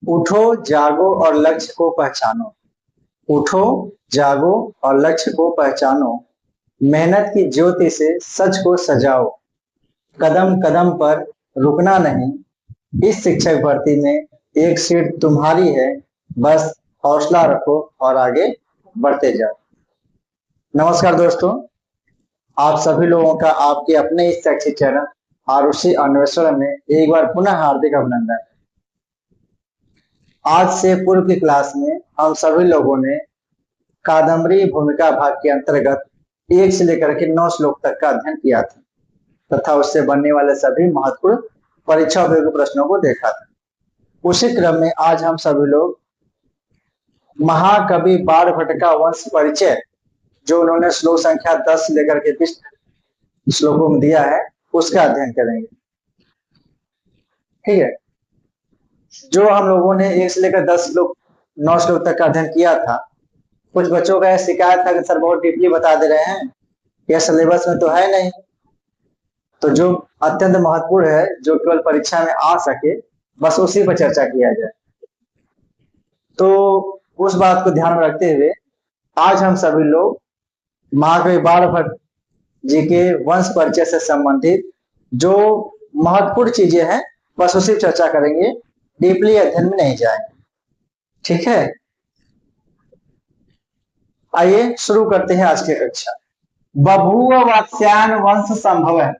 उठो जागो और लक्ष्य को पहचानो। उठो जागो और लक्ष्य को पहचानो। मेहनत की ज्योति से सच को सजाओ। कदम कदम पर रुकना नहीं। इस शिक्षक भर्ती में एक सीट तुम्हारी है। बस हौसला रखो और आगे बढ़ते जाओ। नमस्कार दोस्तों, आप सभी लोगों का आपके अपने इस शैक्षिक चैनल आरुषि अन्वेषण में एक बार पुनः हार्दिक अभिनंदन। आज से पूर्व की क्लास में हम सभी लोगों ने कादम्बरी भूमिका भाग के अंतर्गत 1 से लेकर के 9 श्लोक तक का अध्ययन किया था तथा उससे बनने वाले सभी महत्वपूर्ण परीक्षा उपयोगी प्रश्नों को देखा था। उसी क्रम में आज हम सभी लोग महाकवि बाणभट्ट का वंश परिचय, जो उन्होंने श्लोक संख्या 10 से लेकर के 20 श्लोकों में दिया है, उसका अध्ययन करेंगे। ठीक है, जो हम लोगों ने 1 से लेकर 10 श्लोक 9 श्लोक तक का अध्ययन किया था, कुछ बच्चों का यह शिकायत था कि सर बहुत डीपली बता दे रहे हैं, यह सिलेबस में तो है नहीं। तो जो अत्यंत महत्वपूर्ण है, जो केवल परीक्षा में आ सके, बस उसी पर चर्चा किया जाए। तो उस बात को ध्यान में रखते हुए आज हम सभी लोग महाकवि बाणभट्ट जी के वंश परिचय से संबंधित जो महत्वपूर्ण चीजें हैं, बस उसी पर चर्चा करेंगे, डीपली अध्ययन में नहीं जाएंगे। ठीक है, आइए शुरू करते हैं आज की कक्षा। बभूव वात्स्यायन वंश संभव है।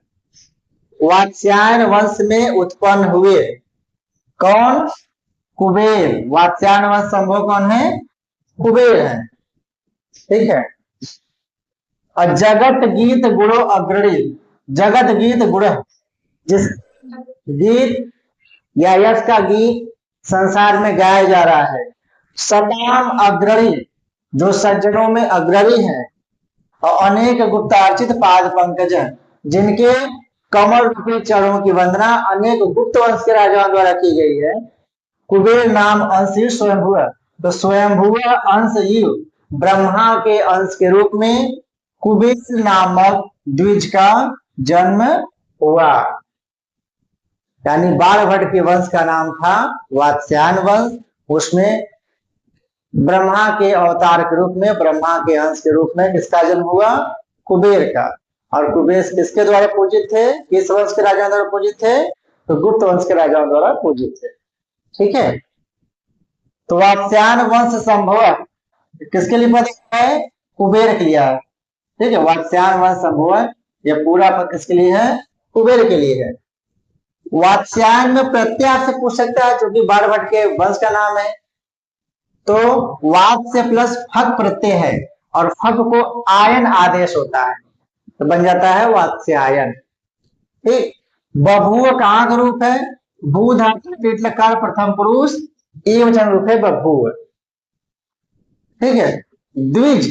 वात्स्यायन वंश में उत्पन्न हुए कौन? कुबेर। वात्स्यायन वंश संभव कौन है? कुबेर है। ठीक है, और जगत गीत गुणो अग्रणी। जगत गीत गुण, जिस गीत या यश का गीत संसार में गाया जा रहा है। सताम अग्रणी, जो सज्जनों में अग्रणी है। और अनेक गुप्तार्चित पाद पंकज, जिनके कमल रूपी चरणों की वंदना अनेक गुप्त वंश के राजाओं द्वारा की गई है। कुबेर नाम अंश स्वयंभुव, तो स्वयंभुव अंश ब्रह्मा के अंश के रूप में कुबेर नामक द्विज का जन्म हुआ। यानी बाणभट्ट के वंश का नाम था वात्स्यायन वंश। उसमें ब्रह्मा के अवतार के रूप में, ब्रह्मा के अंश के रूप में किसका जन्म हुआ? कुबेर का। और कुबेर किसके द्वारा पूजित थे? किस वंश के राजाओं द्वारा पूजित थे? तो गुप्त वंश के राजाओं द्वारा पूजित थे। ठीक है, तो वात्स्यायन वंश संभव किसके लिए पद है? कुबेर के लिए। ठीक है, वात्स्यायन वंश संभव, यह पूरा पद किसके लिए है? कुबेर के लिए है। वात्स्यायन में प्रत्यय आपसे पूछ सकता है, क्योंकि बाणभट्ट के वंश का नाम है। तो वात से प्लस फक प्रत्यय है, और फक को आयन आदेश होता है, तो बन जाता है वात्स्यायन। ठीक, बभूव कहाँ का रूप है? भू धातु टीटलकार प्रथम पुरुष एकवचन रूप है बभूव। ठीक है, द्विज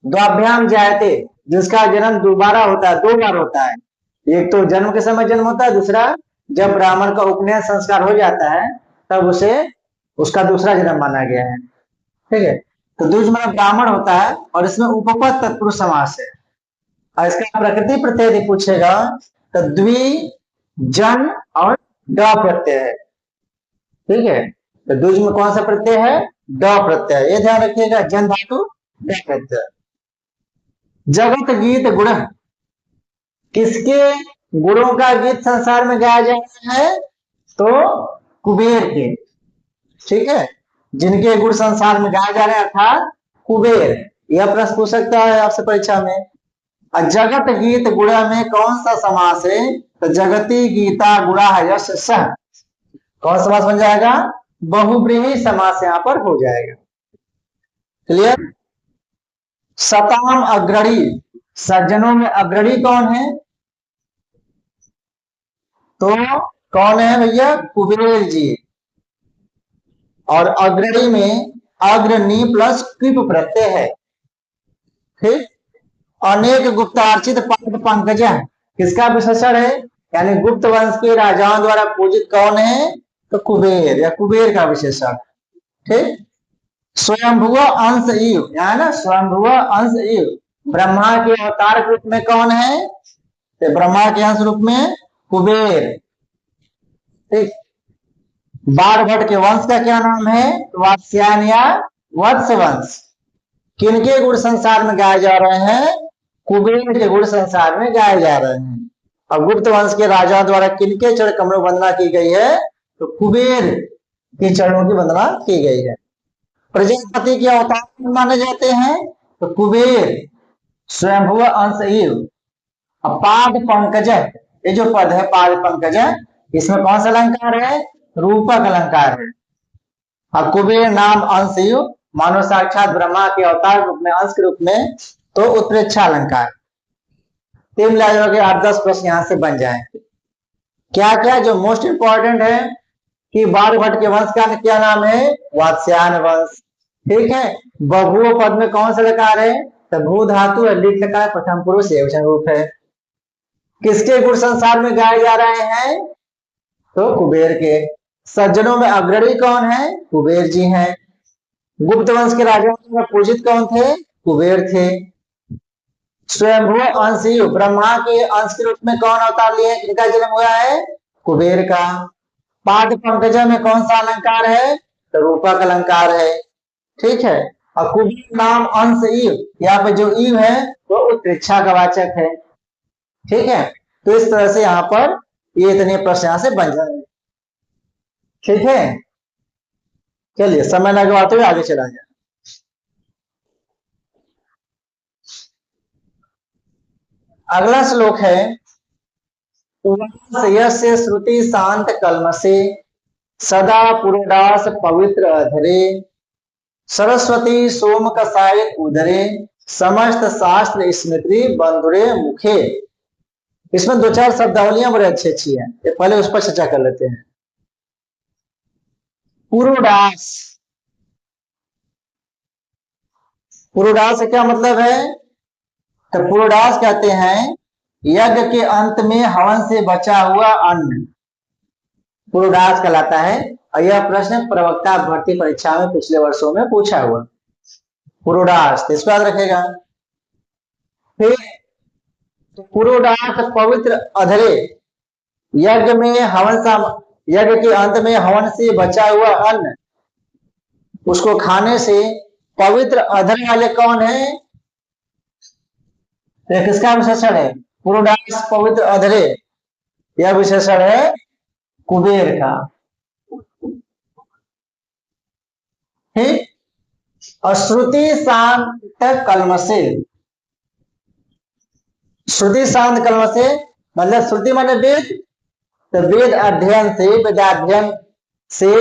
द्वाभ्याम जायते, जिसका जन्म दोबारा होता है, 2 बार होता है। एक तो जन्म के समय जन्म होता है, दूसरा जब ब्राह्मण का उपनयन संस्कार हो जाता है तब उसे उसका दूसरा जन्म माना गया है। ठीक है, तो द्विज माना ब्राह्मण होता है, और इसमें उपपद तत्पुरुष समास है। और इसका प्रकृति प्रत्यय यदि पूछेगा तो द्वि जन और ड प्रत्यय है। ठीक है, तो द्विज में कौन सा प्रत्यय है? ड प्रत्यय। ये ध्यान रखिएगा, जन धातु ड प्रत्यय। जगत गीत गुण, किसके गुणों का गीत संसार में गाया जाता है? तो कुबेर के। ठीक है, जिनके गुण संसार में गाए जा रहे हैं, अर्थात कुबेर। यह प्रश्न पूछ सकता है आपसे परीक्षा में। जगत गीत गुणा में कौन सा समास है? तो जगती गीता गुणा यश सह, कौन सा समास बन जाएगा? बहुब्रीहि समास यहाँ पर हो जाएगा। क्लियर? सताम अग्रणी, सज्जनों में अग्रणी कौन है? तो कौन है भैया? कुबेर जी। और अग्रणी में अग्रणी प्लस कृप प्रत्यय है। ठीक, अनेक गुप्तार्चित पाद पंकज, किसका विशेषण है? यानी गुप्त वंश के राजाओं द्वारा पूजित कौन है? तो कुबेर, या कुबेर का विशेषण। ठीक, स्वयंभुव अंश इव, या ना स्वयंभुव अंश इव, ब्रह्मा के अवतार के रूप में कौन है? तो ब्रह्मा के अंश रूप में कुबेर। ठीक, बाणभट्ट के वंश का क्या नाम है? वात्स्यायन या वत्स वंश। किनके गुण संसार में गाए जा रहे हैं? कुबेर के गुण संसार में गाए जा रहे हैं। अब गुप्त वंश के राजा द्वारा किनके चरण कमलों की वंदना की गई है? तो कुबेर के चरणों की वंदना की गई है। प्रजापति के अवतार माने जाते हैं तो कुबेर, स्वयंभुव अंश इव। पाद पंकज, ये जो पद है पाद पंकज, इसमें कौन सा अलंकार है? रूपक अलंकार है। और कुबेर नाम अंश इव, मानो साक्षात ब्रह्मा के अवतार रूप में, अंश के रूप में, तो उत्प्रेक्षा अलंकार। 3 लाइनों के 8-10 प्रश्न यहां से बन जाएंगे। क्या क्या जो मोस्ट इंपॉर्टेंट है कि बाणभट्ट के वंश का क्या नाम है? वात्स्यायन वंश। ठीक है। बभूव पद में कौन सा लकार है? तो भू धातु है, लिट लकार, प्रथम पुरुष एकवचन रूप है। किसके गुण संसार में गाए जा रहे हैं? तो कुबेर के। सज्जनों में अग्रणी कौन है? कुबेर जी हैं। गुप्त वंश के राजाओं में पूजित कौन थे? कुबेर थे। स्वयंभू अंश ब्रह्मा के अंश के रूप में कौन अवतार लिए? किनका जन्म हुआ है? कुबेर का। पाद पंकज में कौन सा अलंकार है? तो रूपक अलंकार है। ठीक है। और कुबेर नाम अंश इव, यहाँ पे जो इव है वो उत्प्रेक्षा का वाचक है। ठीक है। तो इस तरह से यहाँ पर ये इतने प्रश्न यहाँ से बन जाएंगे। ठीक है। चलिए समय न गवाते हुए आगे चला जाए। अगला श्लोक है यस्य श्रुति शांत कलमसे सदा पुरोडास पवित्र अधरे सरस्वती सोम कसायत उदरे समस्त शास्त्र स्मृति बंधुरे मुखे। इसमें 2-4 शब्दावलियां बड़ी अच्छी अच्छी हैं, पहले उस पर चर्चा कर लेते हैं। पुरोडास, पुरोडास का क्या मतलब है? तो पुरोडास कहते हैं यज्ञ के अंत में हवन से बचा हुआ अन्न, पुरोडास कहलाता है। और यह प्रश्न प्रवक्ता भर्ती परीक्षा में पिछले वर्षों में पूछा हुआ। पुरोडास, तो इसको याद रखेगा। फिर तो पुरोडास पवित्र अधरे, यज्ञ में हवन, यज्ञ के अंत में हवन से बचा हुआ अन्न, उसको खाने से पवित्र अधर वाले कौन है? तो किसका विशेषण है? पुरोडास पवित्र अधरे, यह विशेषण है कुबेर का। ठीक। और श्रुति शांत कलमसे, श्रुति शांत कलमसे मतलब श्रुति माने वेद, तो वेद अध्ययन से, वेदाध्ययन से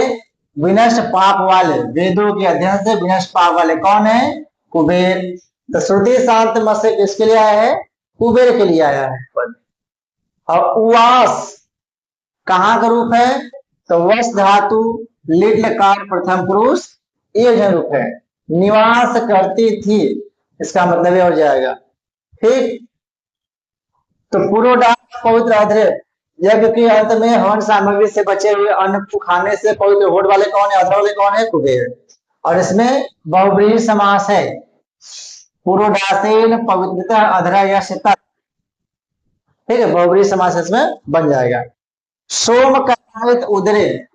विनष्ट पाप वाले, वेदों के अध्ययन से विनष्ट पाप वाले कौन है? कुबेर। तो श्रुति शांत मसे किसके लिए आया है? कुबेर के लिए आया है। और उवास कहां का रूप है? तो वस धातु लिट लकार प्रथम पुरुष एक रूप है। निवास करती थी, इसका मतलब हो जाएगा। ठीक। तो पुरोडास पवित्र अधरे, यज्ञ के अंत में हवन सामग्री से बचे हुए अन्न को खाने से पवित्र होठ वाले कौन है? अधर वाले कौन है? कुबेर। और इसमें बहुब्रीहि समास है, पुरोडासेन पवित्रता अधरा या तत्। ठीक है, बहुब्रीहि समास इसमें बन जाएगा। सोम कसायत उदरे,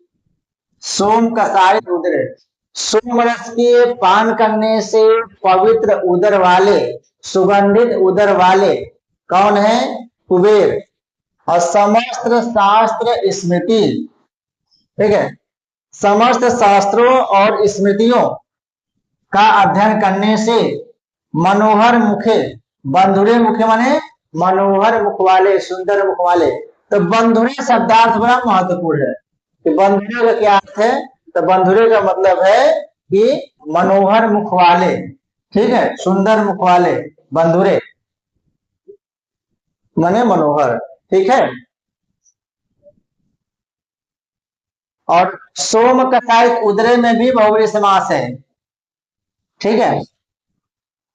सोम कसायत उदरे, सोम रस के पान करने से पवित्र उदर वाले, सुगंधित उदर वाले कौन है? कुबेर। और समस्त शास्त्र स्मृति, ठीक है, समस्त शास्त्रों और स्मृतियों का अध्ययन करने से मनोहर मुखे, बंधुरे मुखे माने मनोहर मुख वाले, सुंदर मुख वाले। तो बंधुरे शब्दार्थ बड़ा महत्वपूर्ण है कि बंधुरे का क्या अर्थ है? तो बंधुरे का मतलब है कि मनोहर मुख वाले, ठीक है, सुंदर मुख वाले, बंधुरे माने मनोहर। ठीक है। और सोम कसायत उदरे में भी बहुब्रीहि समास है। ठीक है।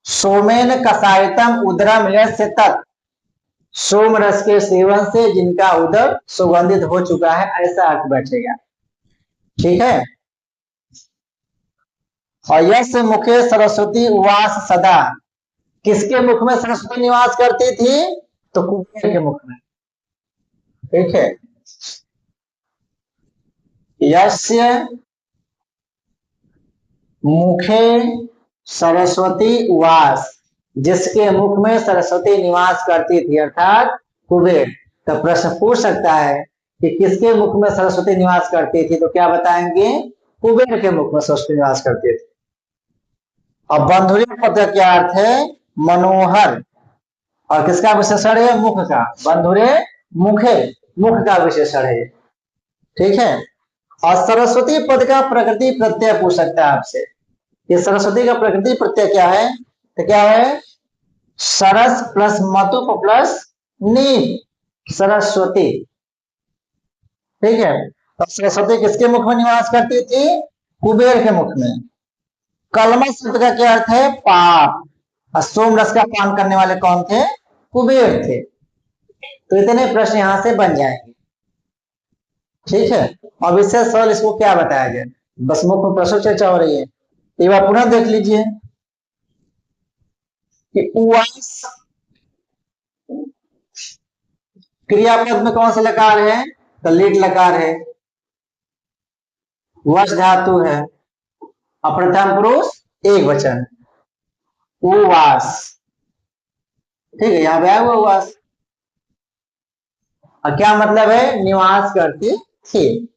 सोमेन कसायतम उदरम यस्य तत्, सोम रस के सेवन से जिनका उदर सुगंधित हो चुका है, ऐसा अर्थ बैठेगा। ठीक है। और यस्य मुखे सरस्वती उवास सदा, किसके मुख में सरस्वती निवास करती थी? तो कुबेर के मुख में। ठीक है। यस्य मुखे सरस्वती उवास, जिसके मुख में सरस्वती निवास करती थी, अर्थात कुबेर। तो प्रश्न पूछ सकता है कि किसके मुख में सरस्वती निवास करती थी, तो क्या बताएंगे? कुबेर के मुख में सरस्वती निवास करती थी। और बंधुरी पद का क्या अर्थ है? मनोहर। और किसका विशेषण है? मुख का। बंधुरे मुखे, मुख का विशेषण है, ठीक है। और सरस्वती पद का प्रकृति प्रत्यय पूछ सकता है आपसे। ये सरस्वती का प्रकृति प्रत्यय क्या है? तो क्या है? सरस प्लस मतुप प्लस नी, सरस्वती, ठीक है। तो सरस्वती किसके मुख में निवास करती थी? कुबेर के मुख में। कलमश शब्द का क्या अर्थ है? पाप। और सोम रस का पान करने वाले कौन थे? कुबेर थे। तो इतने प्रश्न यहां से बन जाएंगे, ठीक है। अब इससे सरल इसको क्या बताया जाए, बस मुख्य में प्रश्न चर्चा हो रही है। एक बार पुनः देख लीजिए कि उवास क्रियापद में कौन सा लकार है? तो लीट लकार है। वश धातु है। अप्रथम पुरुष एक वचन, उवास, ठीक है। यहाँ पे आया हुआ उवास, और क्या मतलब है? निवास करती थी।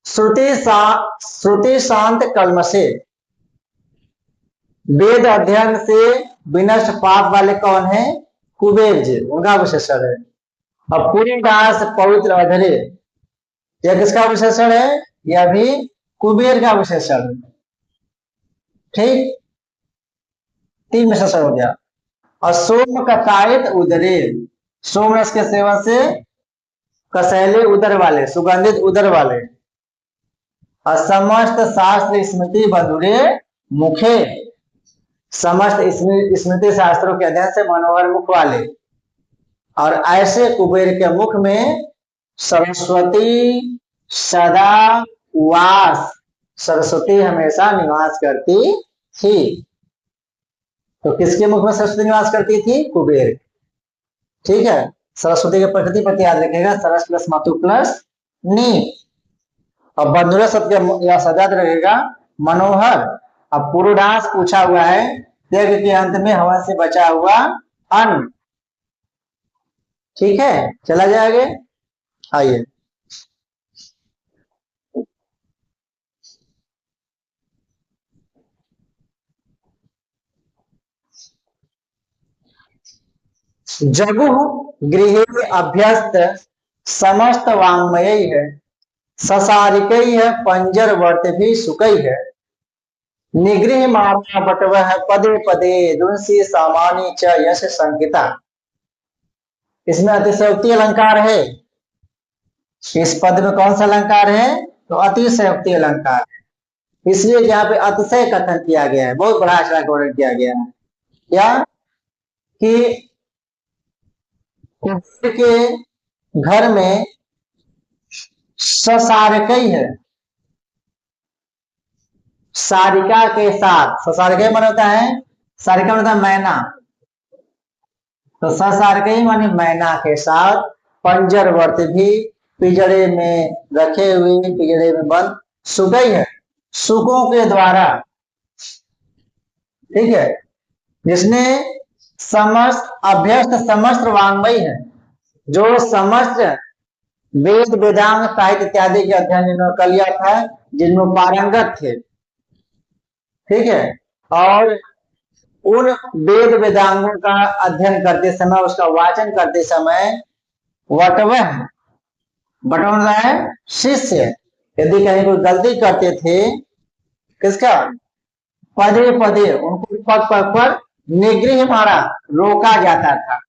श्रुति शांत कलमशे, वेद अध्ययन से विनष्ट पाप वाले कौन है? कुबेर जी, उनका विशेषण है। अब पूरी दास पवित्र अधरे, यह किसका विशेषण है? यह भी कुबेर का विशेषण है, ठीक। 3 विशेषण हो गया। और सोम कसायत उदरे, सोम रस के सेवन से कसैले उदर वाले, सुगंधित उदर वाले। और समस्त शास्त्र स्मृति बंधुरे मुखे, समस्त स्मृति शास्त्रों के अध्ययन से मनोहर मुख वाले। और ऐसे कुबेर के मुख में सरस्वती सदा वास, सरस्वती हमेशा निवास करती थी। तो किसके मुख में सरस्वती निवास करती थी? कुबेर, ठीक है। सरस्वती के प्रकृति पर याद रखेगा, सरस प्लस मातु प्लस नी। और बंधुरा शब्द का सजाद रहेगा मनोहर। अब पूर्वडांस पूछा हुआ है, यज्ञ के अंत में हवा से बचा हुआ अन्न, ठीक है। चला जाएगा, आइए। जगु गृह अभ्यस्त समस्त वांग्मय है, ससारिकई है पंजर वर्त भी सुकई है, निगृह मारा बटवह पदे पदे दुंसी सामानी च यश संकिता। इसमें अतिशयोक्ति अलंकार है। इस पद में कौन सा अलंकार है? तो अतिशयोक्ति अलंकार है। इसलिए यहाँ पे अतिशय कथन किया गया है, बहुत बड़ा आचरण का वर्णन किया गया है। क्या कि कुबेर के घर में ससारिकई है, सारिका के साथ। ससारिकई मन होता है, सारिका मतलब मैना, तो ससारिकई माने मैना के साथ, पंजरवर्त भी पिंजरे में रखे हुए, पिंजरे में बंद, सुकई है, सुकों के द्वारा, ठीक है। जिसने समस्त अभ्यस्त समस्त वांग्मयी है, जो समस्त वेद वेदांग साहित्य इत्यादि के अध्ययन जिन्होंने कर लिया था, जिनमें पारंगत थे, ठीक है। और उन वेद वेदांगों का अध्ययन करते समय, उसका वाचन करते समय, वटवह, बटवन है शिष्य, यदि कहीं कोई गलती करते थे, किसका? पदे पदे, उनको पग पग पर निगृह मारा, रोका जाता था।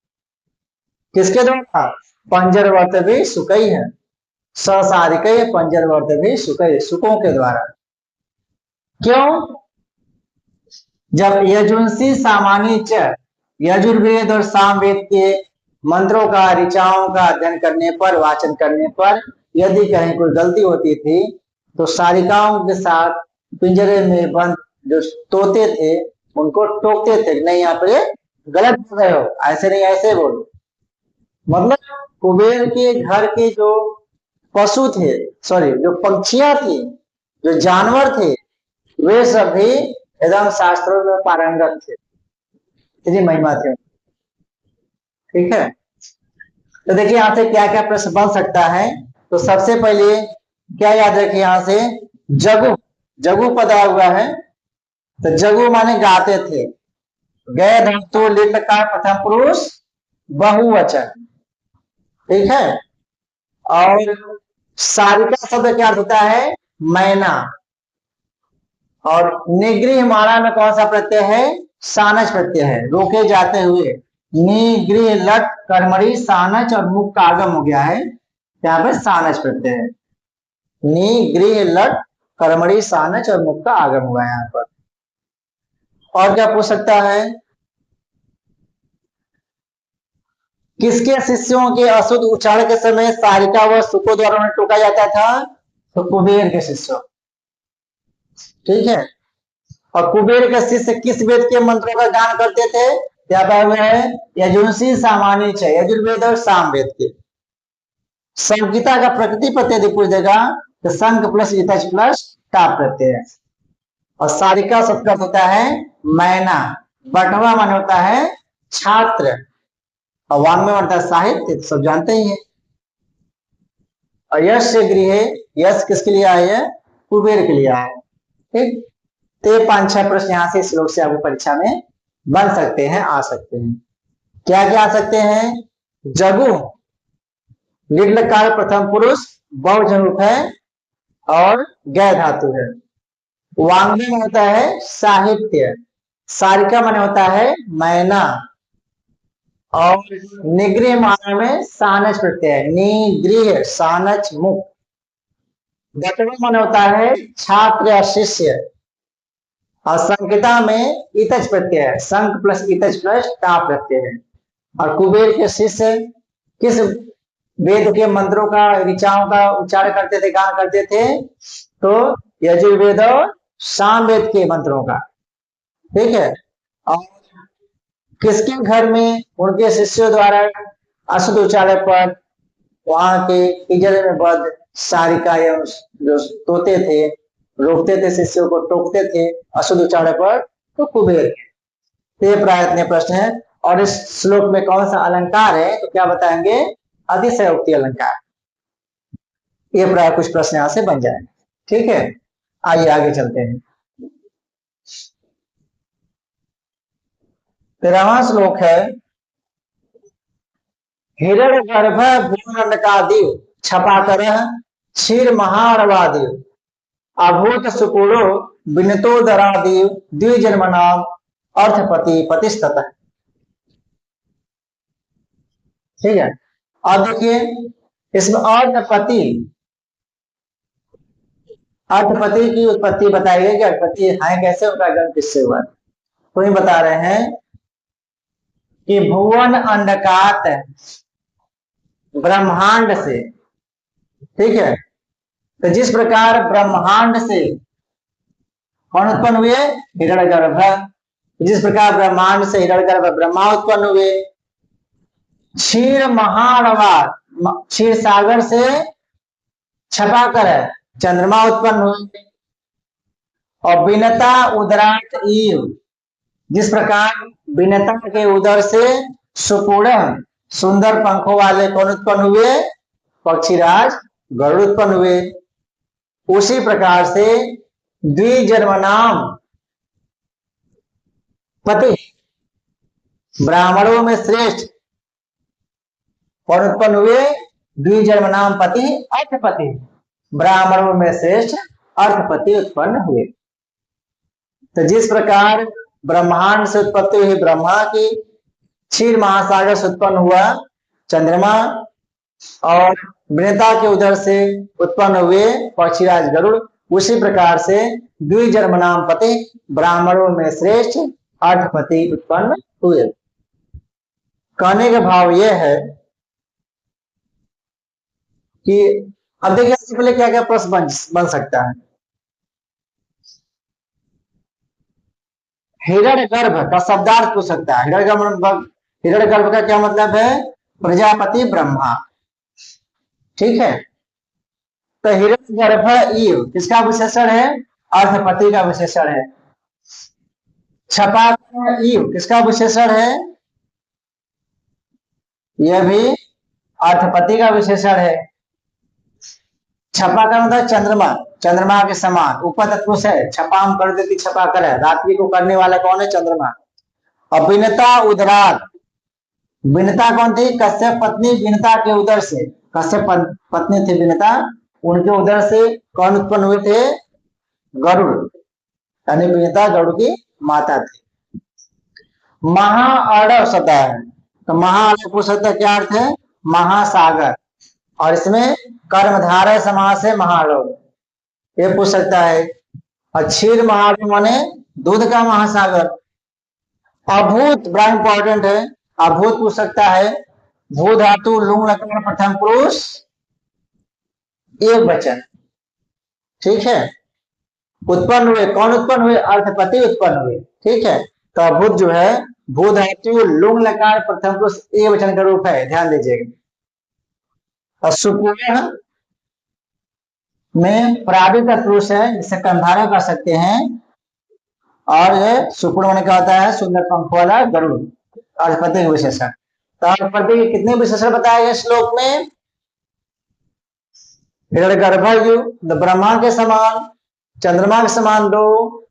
किसके द्वारा? पंजरवर्त भी सुकई है, ससारिक पंजरवर्त भी सुकई, सुकों के द्वारा। क्यों? जब यजुंसी सामानी च, यजुर्वेद और सामवेद के मंत्रों का, ऋचाओं का अध्ययन करने पर, वाचन करने पर यदि कहीं कोई गलती होती थी, तो सारिकाओं के साथ पिंजरे में बंद जो तोते थे, उनको टोकते थे, नहीं यहाँ पे गलत बोल रहे हो, ऐसे नहीं ऐसे बोलो। मतलब कुबेर के घर के जो पशु थे, सॉरी जो पक्षियां थी, जो जानवर थे, वे सब भी एकदम शास्त्रों में पारंगत थे, इतनी महिमा थी। ठीक है, तो देखिए यहाँ से क्या क्या प्रश्न बन सकता है। तो सबसे पहले क्या याद रखिए यहाँ से, जगु, जगु पद आया हुआ है, तो जगु माने गाते थे, गए धातु लिट का प्रथम पुरुष बहुवचन। ठीक है, और सारिका शब्द क्या होता है, मैना, और निगृह माला में कौन सा प्रत्यय है, सानच प्रत्यय है, रोके जाते हुए। निगृह लट कर्मणी सानच और मुख का आगम हो गया है, यहाँ पे सानच प्रत्यय है। निगृह लट कर्मणी सानच और मुख का आगम हुआ है यहाँ पर। और क्या पूछ सकता है, किसके शिष्यों के अशुद्ध उच्चारण के समय सारिका व सुको द्वारा उन्हें टोका जाता था, तो कुबेर के शिष्यों। ठीक है, और कुबेर के शिष्य किस वेद के मंत्रों का गान करते थे, क्या हुआ है, यजुर्वेद सामान्य है, यजुर्वेद और सामवेद के। संहिता का प्रकृति प्रत्यय यदि पूछ देगा तो संक प्लस इतच प्लस टाप प्रत्यय है। और सारिका शब्द का होता है मैना, बटवा मन होता है छात्र, और वांग में होता है साहित्य, सब जानते ही है। और यश से गृह, यश किसके लिए आया है, कुबेर के लिए आया है। ठीक, तो 5-6 प्रश्न यहाँ से श्लोक से आपको परीक्षा में बन सकते हैं, आ सकते हैं। क्या क्या आ सकते हैं, जगु लिट काल प्रथम पुरुष बहुवचन रूप है और गै धातु है। वांग्मय में होता है साहित्य, सारिका मन होता है मैना, और निगृह माना में सानच प्रत्यय है, निगृह सानच मुख। गतवा मन होता है छात्र या शिष्य, और संकिता में इतच प्रत्यय है, संक प्लस इतच प्लस टा प्रत्यय है। और कुबेर के शिष्य किस वेद के मंत्रों का, ऋचाओं का उच्चारण करते थे, गान करते थे, तो यजुर्वेद और सामवेद के मंत्रों का। ठीक है, और किसके घर में उनके शिष्यों द्वारा अशुद्ध उच्चारण पर वहां के इजल में बद सारिका जो तोते थे, रोकते थे, शिष्यों को टोकते थे अशुद्ध उच्चारण पर, तो कुबेर के। ये प्राय इतने प्रश्न है। और इस श्लोक में कौन सा अलंकार है, तो क्या बताएंगे, अतिशयोक्ति अलंकार। ये प्राय कुछ प्रश्न यहां से बन जाएंगे। ठीक है, आइए आगे चलते हैं। 13वां श्लोक है, हिरण गर्भ भूनंदकादिव छपाकर क्षीर महारवादिव अभूत सुकुड़ो विनतो दरादिव द्विजन्म नाम अर्थपति पतिस्तत। ठीक है, अब देखिए इसमें अर्थपति, अर्थपति की उत्पत्ति बताई गई कि अर्थपति है कैसे, उनका जन्म किससे हुआ। तो ये बता रहे हैं कि भुवन अंडकात ब्रह्मांड से। ठीक है, तो जिस प्रकार ब्रह्मांड से कौन उत्पन्न हुए, हिरण्यगर्भ। जिस प्रकार ब्रह्मांड से हिरण्यगर्भ ब्रह्मा उत्पन्न हुए, क्षीर महानवार, क्षीर सागर से छपाकर चंद्रमा उत्पन्न हुए, और बिनता उदराट ईव, जिस प्रकार बिनता के उदर से सुपूर्ण सुंदर पंखों वाले कौन उत्पन्न हुए, पक्षीराज गरुड़ उत्पन्न हुए। उसी प्रकार से द्विजन्मनाम पति, ब्राह्मणों में श्रेष्ठ कौन उत्पन्न हुए, द्विजन्मनाम पति अर्थपति, ब्राह्मणों में श्रेष्ठ अर्थपति उत्पन्न हुए। तो जिस प्रकार ब्रह्मांड से उत्पत्ति हुई ब्रह्मा की, क्षीर महासागर से उत्पन्न हुआ चंद्रमा, और विनता के उदर से उत्पन्न हुए पक्षीराज गरुड़, उसी प्रकार से द्विजन्म नाम पति, ब्राह्मणों में श्रेष्ठ अर्थपति उत्पन्न हुए। कहने का भाव यह है कि अब देखिए इससे पहले क्या क्या प्रश्न बन सकता है। हिरण्यगर्भ का शब्दार्थ पूछ सकता है। हिरण्यगर्भ का क्या मतलब है, प्रजापति ब्रह्मा। ठीक है, तो हिरण्यगर्भ ईव किसका विशेषण है? अर्थपति का विशेषण है। छपा ईव किसका विशेषण है? यह भी अर्थपति का विशेषण है। छपा का मतलब चंद्रमा, चंद्रमा के समान ऊपर तत्पुरुष है। छपाम कर देती छपा कर है, रात्रि को करने वाला कौन है? चंद्रमा। और विनता उदरात, विनता कौन थी? कश्यप पत्नी विनता के उदर से, कश्यप पत्नी थी विनता, उनके उदर से कौन उत्पन्न हुए थे? गरुड़, यानी विनता गरुड़ की माता थी। महाअर्णव शब्द है, तो महाअर्णव शब्द क्या अर्थ है? महासागर। और इसमें कर्मधारय समास है महाअर्णव, ये पूछ सकता है। और क्षीर महाअर्णव माने दूध का महासागर। अभूत बड़ा इंपॉर्टेंट है, अभूत पूछ सकता है। भू धातु लुंग लकार प्रथम पुरुष एक वचन, ठीक है। उत्पन्न हुए, कौन उत्पन्न हुए? अर्थपति उत्पन्न हुए, ठीक है। तो अभूत जो है भू धातु लुंग लकार प्रथम पुरुष एक वचन का रूप है, ध्यान दीजिएगा। और सुपूर्ण में प्रादित पुरुष है, जिसे कंधारा कर सकते हैं। और सुपूर्ण होने का होता है सुंदर पंख वाला गरुड़, अर्थपति विशेषण। तो अर्थपति के कितने विशेषण बताए गए श्लोक में? हिरण्यगर्भ ब्रह्मा के समान, चंद्रमा के समान 2,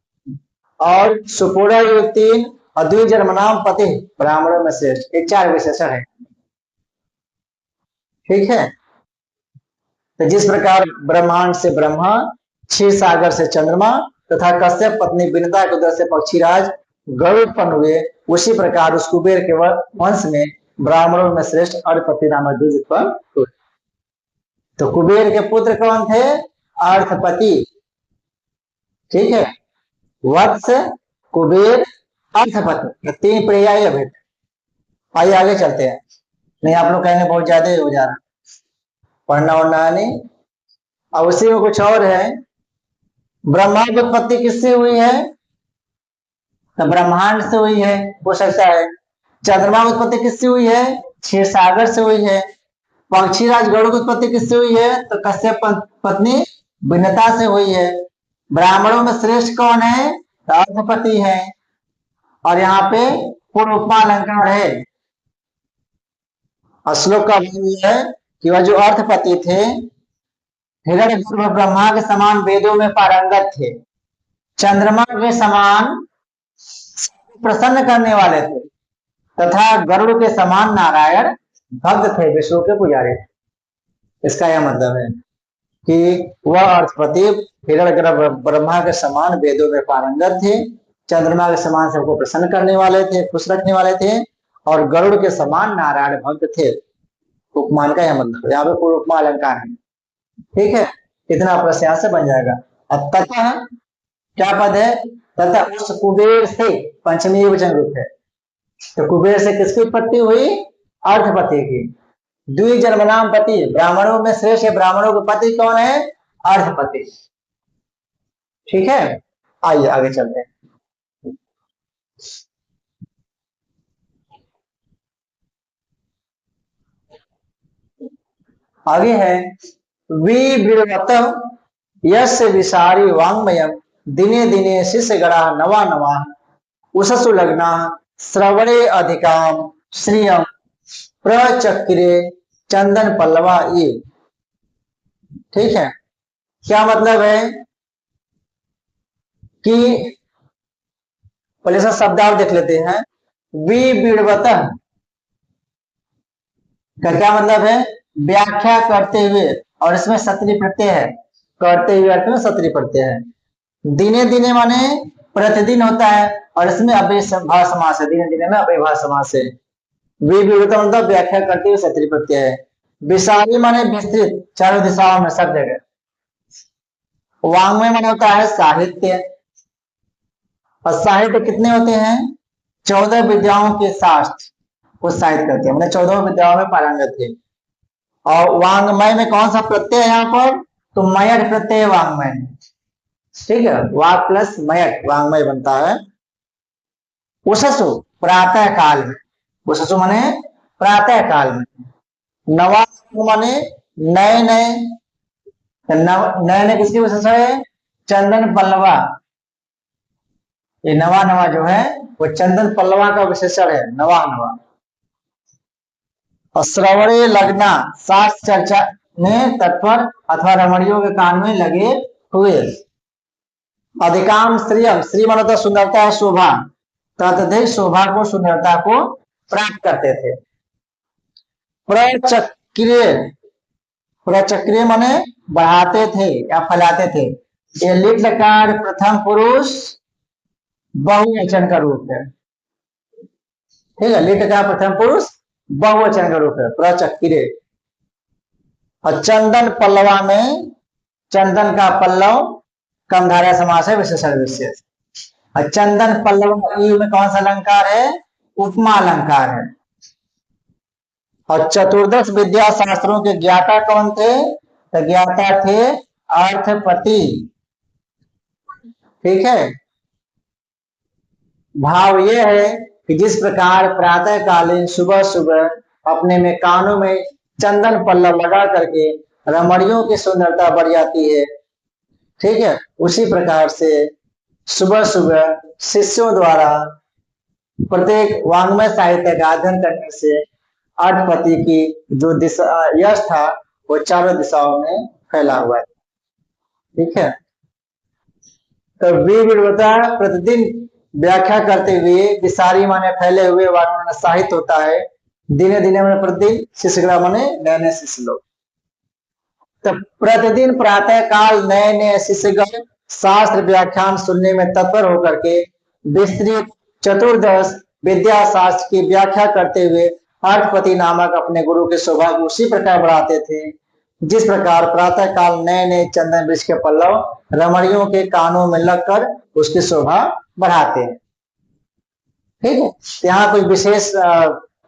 और सुपूर्ण युग 3, और द्विजन्मनाम पति ब्राह्मणों में श्रेष्ठ, ये 4 विशेषण है, ठीक है। तो जिस प्रकार ब्रह्मांड से ब्रह्मा, क्षीर सागर से चंद्रमा तथा कश्यप पत्नी विनता के उदर से पक्षीराज गरुड़ उत्पन्न हुए, उसी प्रकार उस कुबेर के वंश में ब्राह्मणों में श्रेष्ठ अर्थपति नामक द्विज उत्पन्न हुए। तो कुबेर के पुत्र कौन थे? अर्थपति, ठीक है। वत्स, कुबेर, अर्थपति, 3 पर्याय भेद। आइए आगे चलते हैं, नहीं आप लोग कहेंगे बहुत ज्यादा हो जा रहा, पढ़ना वढ़ना नहीं। अब उसी में कुछ और है। ब्रह्मा की उत्पत्ति किससे हुई है? तो ब्रह्मांड से हुई है, हो सकता है। चंद्रमा की उत्पत्ति किससे हुई है? क्षीर सागर से हुई है। पक्षीराज गरुड़ की उत्पत्ति किससे हुई है? तो कश्यप पत्नी विनता से हुई है। ब्राह्मणों में श्रेष्ठ कौन है? तो अर्थपति है। और यहाँ पे पूर्ण उपमा अलंकार है। और श्लोक का भाव है कि वह जो अर्थपति थे हिरण्यगर्भ ब्रह्मा के समान वेदों में पारंगत थे, चंद्रमा के समान प्रसन्न करने वाले थे, तथा गरुड़ के समान नारायण भक्त थे, विष्णु के पुजारी थे। इसका यह मतलब है कि वह अर्थपति हिरण्यगर्भ ब्रह्मा के समान वेदों में पारंगत थे, चंद्रमा के समान सबको प्रसन्न करने वाले थे, खुश रखने वाले थे, और गरुड़ के समान नारायण भक्त थे। उपमान का यह मतलब, यहाँ पे पूर्व उपमा अलंकार है, ठीक है। इतना प्रश्न यहाँ से बन जाएगा। अब तथा क्या पद है? तथा उस कुबेर से पंचमी वचन रूप है। तो कुबेर से किसकी उत्पत्ति हुई? अर्थपति की। द्विजन्मनाम पति, ब्राह्मणों में श्रेष्ठ है, ब्राह्मणों के पति कौन है? अर्थपति, ठीक है। आइए आगे चलते हैं। आगे है विवृत यश विसारी वांगमयम दिने दिने शिष्य गणा नवा नवा उषसु लग्ना श्रवणे अधिकाम श्रियम प्रचक्रे चंदन पल्लवा ये, ठीक है। क्या मतलब है कि पहले से शब्दार्थ देख लेते हैं। विवृत का क्या मतलब है? व्याख्या करते हुए, और इसमें सत्री प्रत्यय है, करते हुए अर्थ में सत्री प्रत्यय है। दिने दिने माने प्रतिदिन होता है, और इसमें अव्ययभाव समास है, दिने दिने में अव्ययभाव समास है। विवृत मतलब व्याख्या करते हुए सत्री प्रत्यय है। विसारी माने विस्तृत, चारों दिशाओं में सब जगह। वांग्मय माने होता है साहित्य, और साहित्य कितने होते हैं? 14 विद्याओं के शास्त्र को साहित्य करते हैं, मैंने 14 विद्याओं में पारंगत थे। और वांग्मय में कौन सा प्रत्यय है यहाँ पर? तो मयट प्रत्यय वांग्मय, ठीक है। वाक प्लस मयट वांग्मय बनता है। उषसु प्रातः काल में, उषसु माने प्रातः काल में। नवा माने नए नए, नए ने किसकी विशेषण है? चंदन पल्लवा। ये नवा नवा जो है वो चंदन पल्लवा का विशेषण है, नवा नवा। और श्रवणे लगना, शास्त्र चर्चा में तत्पर अथवा रमणियों के कान में लगे हुए। अधिकांश श्रियम, श्री मानो सुंदरता, शोभा, तदधिक शोभा को, सुंदरता को प्राप्त करते थे। प्रचक्रिय, प्रचक्रिय माने बढ़ाते थे या फैलाते थे। ये लिट लकार प्रथम पुरुष बहुवचन का रूप है। ठीक है, लिट का प्रथम पुरुष बहुवचन का रूप है, प्रचक्रिय। और चंदन पल्लवा में चंदन का पल्लव कर्मधारय समास है, विशेषण विशेष। और चंदन पल्लव में कौन सा अलंकार है? उपमा अलंकार है। और चतुर्दश विद्या शास्त्रों के ज्ञाता कौन थे? तो ज्ञाता थे अर्थपति। ठीक है, भाव ये है कि जिस प्रकार प्रातः कालीन सुबह सुबह अपने में कानों में चंदन पल्लव लगा करके रमणियों की सुंदरता बढ़ जाती है, ठीक है, उसी प्रकार से सुबह सुबह शिष्यों द्वारा प्रत्येक वाङ्मय साहित्य का अध्ययन करने से अर्थपति की जो दिशा यश था वो चारों दिशाओं में फैला हुआ है। ठीक है, तो विविधता प्रतिदिन व्याख्या करते हुए, विसारी माने फैले हुए, वाङ्मय साहित्य होता है, दिने दिने में प्रतिदिन, शिष्यगण माने नए नए शिष्य लोग। तो प्रतिदिन प्रातः काल नए नए शिष्यगण शास्त्र व्याख्यान सुनने में तत्पर होकर के विस्तृत चतुर्दश विद्या शास्त्र की व्याख्या करते हुए अर्थपति नामक अपने गुरु के शोभा को उसी प्रकार बढ़ाते थे जिस प्रकार प्रातः काल नए नए चंदन वृक्ष के पल्लव रमणियों के कानों में लगकर उसकी शोभा बढ़ाते हैं। ठीक है, यहाँ कुछ विशेष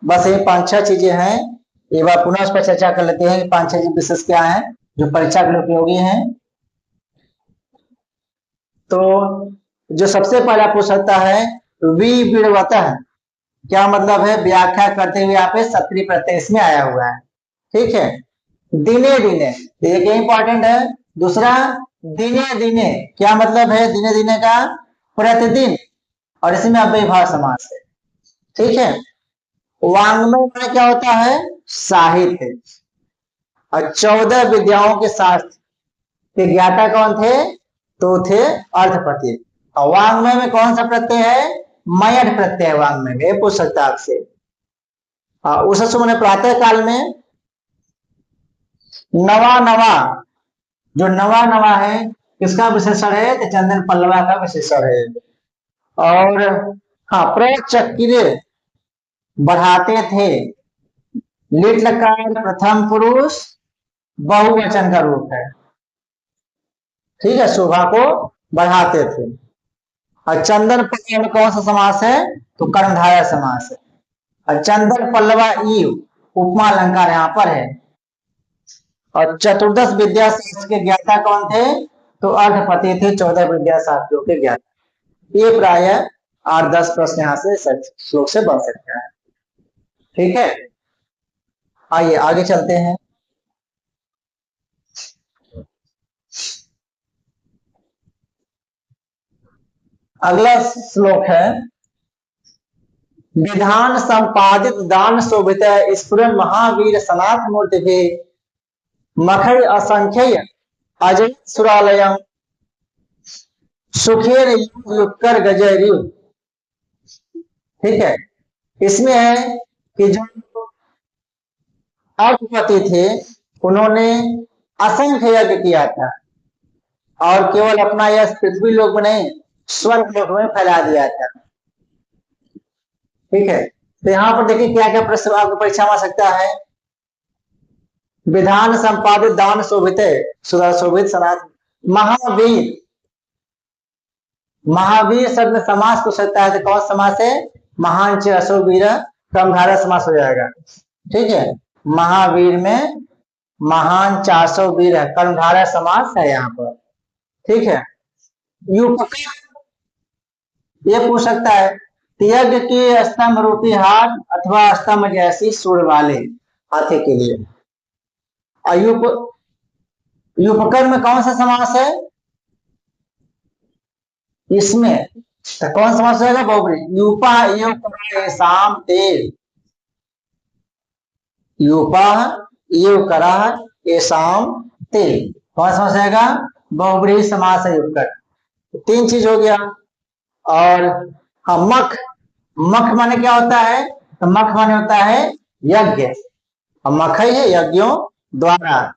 बस ये 5-6 चीजें हैं, एक बार पुनः उस पर चर्चा कर लेते हैं। 5-6 चीज विशेष क्या है जो परीक्षा के लिए उपयोगी हैं। तो जो सबसे पहला पूछ सकता है विविधवतः, क्या मतलब है? व्याख्या करते हुए यहाँ पे सत्री प्रत्यय इसमें आया हुआ है। ठीक है, दिने दिने, एक इंपॉर्टेंट है। दूसरा दिने दिने, क्या मतलब है? दिने दिने का प्रतिदिन, और इसमें अव्ययभाव समास है। ठीक है, वाङ्मय में क्या होता है? साहित्य। और 14 विद्याओं के शास्त्र के ज्ञाता कौन थे? तो थे अर्थपति। और वाङ्मय में कौन सा प्रत्यय है? मयट प्रत्यय वाङ्मय में, पूछ सकता है आपसे। उस समय प्रातः काल में नवा नवा, जो नवा नवा है किसका विशेषण है? तो चंदन पल्लवा का विशेषण है। और हाँ, प्रचक्रिय बढ़ाते थे, लिट लकार प्रथम पुरुष बहुवचन का रूप है। ठीक है, शोभा को बढ़ाते थे। और चंदन पल्लव में कौन सा समास है? तो कर्मधारय समास है। और चंदन पल्लवा ईव उपमा अलंकार यहाँ पर है। और चतुर्दश विद्या शास्त्र के ज्ञाता कौन थे? तो अर्थपति थे, 14 विद्या शास्त्रों के ज्ञाता। ये प्राय 8-10 प्रश्न यहाँ से श्लोक से बन सकता है। ठीक है, आइए आगे चलते हैं। अगला श्लोक है विधान संपादित दान शोभित स्फुरन महावीर सनात मूर्ति भी मखय असंख्य अजय सुरालयम सुखेर युक्कर गजरियु। ठीक है, इसमें है कि जो अर्थपति थे उन्होंने असंख्य यज्ञ किया था और केवल अपना यश पृथ्वी लोक में नहीं स्वर्ग लोक में फैला दिया था। ठीक है, तो यहाँ पर देखिए क्या क्या प्रश्न आपको परीक्षा में आ सकता है। विधान संपादित दान शोभित सुधा शोभित सनातन महावीर, महावीर शब्द में समास पूछ सकता है तो कौन समास है? महान च अशोवीर कर्मधारय समास हो जाएगा। ठीक है, महावीर में महान 400 वीर है, कर्मधारय समास है यहाँ पर। ठीक है, युपक ये पूछ सकता है यज्ञ के स्तंभ रूपी हाथ अथवा स्तंभ जैसी सूढ़ वाले हाथी के लिए। अयुप युपकर में कौन सा समास है? इसमें तो कौन समास रहेगा? बहुब्रीहि। यूपा एव शाम ते, यूपा एव करा शाम ते, कौन समास रहेगा? बहुब्रीहि समास है युपकर। तीन चीज हो गया। और हाँ, मख, मख माने क्या होता है? तो मख माने होता है यज्ञ, और मखई है यज्ञों द्वारा।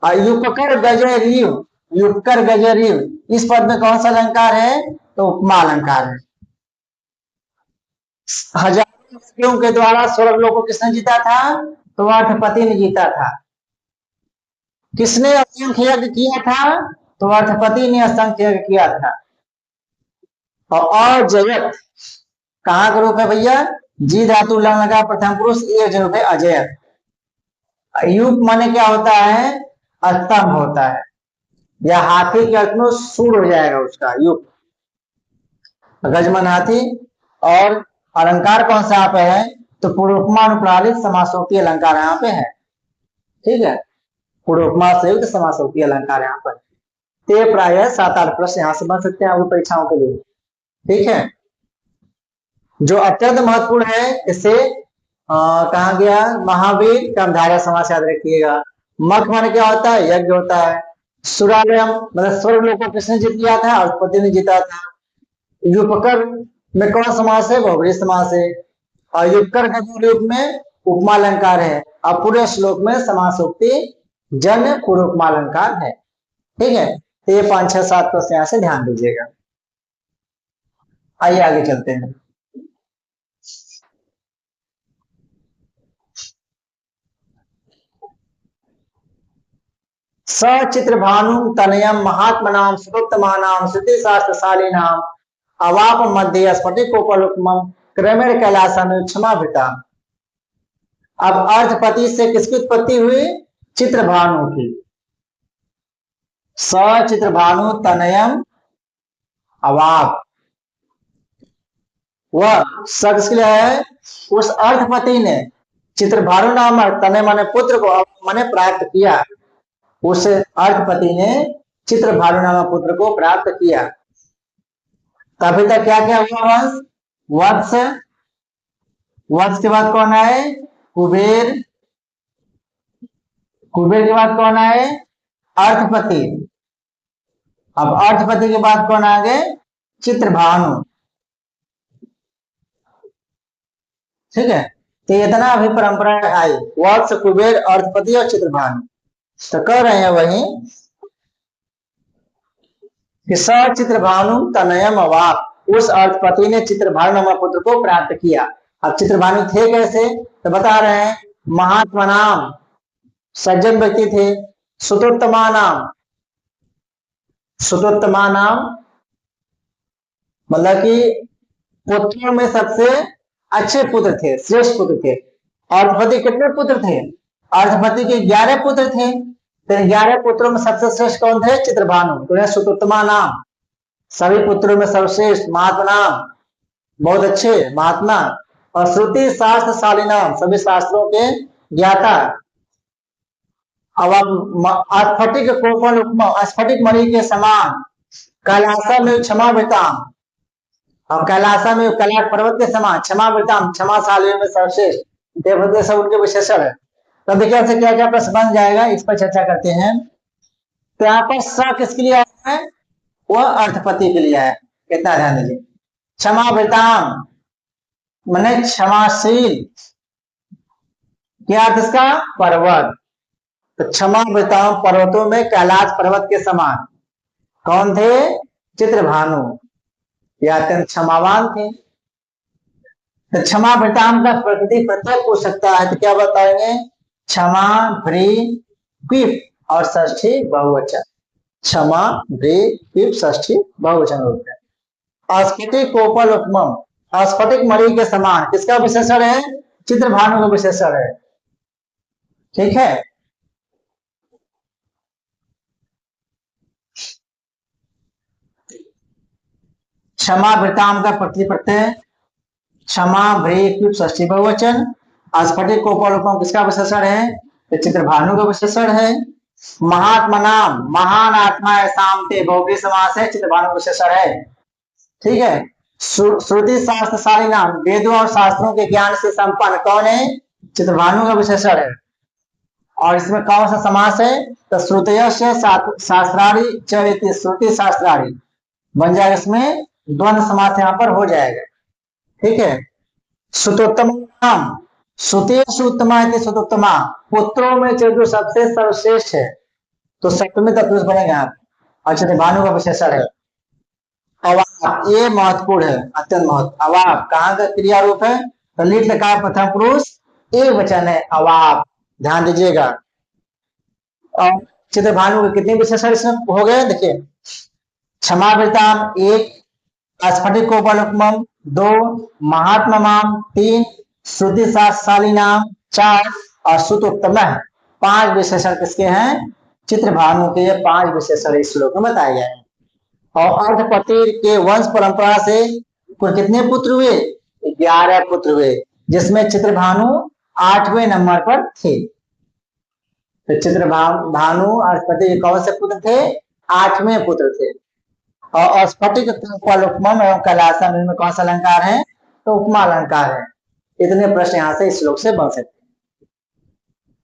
और युपकर गजरीव, युपकर गजरीव, इस पद में कौन सा अलंकार है? तो उपमा अलंकार है। हजारों यज्ञों के द्वारा स्वर्ग लोक को किसने जीता था? तो अर्थपति ने जीता था। किसने असंख्य यज्ञ किया था? तो अर्थपति ने असंख्य यज्ञ किया था। और जगत कहाँ का रूप है भैया? जी धातु लग लगा प्रथम पुरुष, एक रूप है अजय। युप माने क्या होता है? स्तंभ होता है, या हाथी के अर्थ में सूर हो जाएगा उसका युप, गजमन हाथी। और अलंकार कौन सा यहाँ पे है? तो पूर्वोपमानुप्रालित समासोक्ति अलंकार यहाँ पे है। ठीक है, पूर्वोपमा से युक्त समासोक्ति अलंकार यहाँ पर। ते प्राय 7-8 प्रश्न यहाँ से बन सकते हैं वो परीक्षाओं के लिए। ठीक है, जो अत्यंत महत्वपूर्ण है, इससे कहा गया महावीर कर्मधारय समास याद रखिएगा। मख माने क्या होता है? यज्ञ होता है। सुरालयम मतलब स्वर्ग लोक को किसने जीत लिया था? अर्थपति ने जीता था। युपकर में कौन समास है? बहुब्रीहि समास है। और युपकर गजरूप में उपमा अलंकार है। और पूरे श्लोक में समासोक्ति जन पूर्व उपमा अलंकार है। ठीक है, तो ये 5, 6, 7 प्रश्न यहाँ से ध्यान दीजिएगा। आइए आगे चलते हैं। सचित्र भानु तनयम महात्मनाम सुतोत्तमानाम श्रुति शास्त्रशालिनाम अवाप मध्य स्फटिकोपलुक्मम क्रमेण कैलासम क्षमा भृता। अब अर्थपति से किसकी उत्पत्ति हुई? चित्र भानु की। सचित्र भानु तनयम अवाप, वह शख्स के लिए है उस अर्थपति ने चित्रभानु नामक तनय माने पुत्र को माने प्राप्त किया। उस अर्थपति ने चित्रभानु नामक पुत्र को प्राप्त किया। तभी तक क्या क्या हुआ? वत्स, वत्स के बाद कौन आए? कुबेर, कुबेर के बाद कौन आए? अर्थपति। अब अर्थपति के बाद कौन आ गए? चित्रभानु। ठीक है, तो इतना अभी परंपरा आई, वत्स, कुबेर, अर्थपति और चित्रभानु। तो कह रहे हैं वही कि सचित्रभानु तनयम अवाप, उस अर्थपति ने चित्रभानु नामक पुत्र को प्राप्त किया। अब चित्रभानु थे कैसे? तो बता रहे हैं, महात्मा नाम, सज्जन व्यक्ति थे। सुतोत्तमा नाम, सुतोत्तमा नाम मतलब कि पुत्रों में सबसे अच्छे पुत्र थे, श्रेष्ठ पुत्र थे। अर्थपति कितने पुत्र थे? अर्थपति के 11 पुत्र थे। तो 11 पुत्रों में सबसे श्रेष्ठ कौन थे? चित्रभानु। तो सुतोत्तमा नाम, सभी पुत्रों में सर्वश्रेष्ठ, महात्मा नाम, बहुत अच्छे महात्मा। और श्रुति शास्त्र शालिनाम, सभी शास्त्रों के ज्ञाता। अब स्फटिक कोपल उपमा, स्फटिक मणि के समान, कैलासा में क्षमा वृताम, और कैलासा में कैलाश पर्वत के समान, क्षमा वृताम, क्षमाशालियों में सर्वश्रेष्ठ। देवदेव सब उनके विशेषण है। तो देखिए से क्या क्या प्रश्न बन जाएगा, इस पर चर्चा करते हैं। तो यहाँ पर स किसके लिए आया है? वह अर्थपति के लिए है। कितना ध्यान दीजिए। क्षमा वृताम माने क्षमाशील, क्या अर्थ इसका? पर्वत। तो क्षमा वृताम, पर्वतों में कैलाश पर्वत के समान कौन थे? चित्रभानु, या अत्यंत क्षमावान थे। तो क्षमा वृताम का प्रकृति प्रत्यय हो सकता है, तो क्या बताएंगे? क्षमा भ्री क्विप और षष्ठी बहुवचन। क्षमा भ्री क्विप षष्ठी बहुवचन होते हैं। स्फटिक कोपल उपमम, स्फटिक मणि के समान, किसका विशेषण है? चित्रभानु का विशेषण है। ठीक है, क्षमा वृताम का प्रति प्रत्यय, क्षमा भ्री क्विप षष्ठी बहुवचन। स्फटिक कोपल उपम किसका विशेषण है? तो चित्रभानु का विशेषण है। महात्मा नाम महान आत्मा है सामते बहुव्रीहि समास है, चित्रभानु विशेषण है। ठीक है। श्रुति शास्त्रशाली नाम वेदों और शास्त्रों के ज्ञान से संपन्न कौन है? चित्रभानु का विशेषण है। और इसमें कौन सा समास है? तो श्रुतय से शास्त्राणी चरित श्रुति शास्त्राणी बन जाएगा, इसमें द्वंद्व समास यहाँ पर हो जाएगा। ठीक है। श्रुतोत्तम नाम श्रुतेषु उत्तमा श्रुतोत्तमा, पुत्रों में जो सबसे सर्वश्रेष्ठ है, तो सप्तमी तत्पुरुष बनेगा। और चित्रभानु का विशेषण है। अवाप, ये महत्वपूर्ण है, अत्यंत महत्व। अवाप कहाँ का क्रिया रूप है? तो लिट लकार प्रथम पुरुष एक वचन है अवाप, ध्यान दीजिएगा। और चित्रभानु के कितने विशेषण इसमें हो गए? देखिए, क्षमावृताम 1, स्फटिकोपलक्ष्मम 2, महात्ममाम 3, श्रुति शास्त्रशाली नाम 4 और श्रुतोत्तम 5 विशेषण किसके हैं? चित्रभानु के। ये 5 विशेषण इस श्लोक में बताए गए हैं। और अर्थपति के वंश परंपरा से कुल कितने पुत्र हुए? 11 पुत्र हुए, जिसमें चित्रभानु 8वें नंबर पर थे। तो चित्रभानु अर्थपति के कौन से पुत्र थे? 8वें पुत्र थे। और स्फटिक उपमा एवं कैलासम में कौन सा अलंकार है? तो उपमा अलंकार है। इतने प्रश्न यहां से इस श्लोक से बन सकते हैं।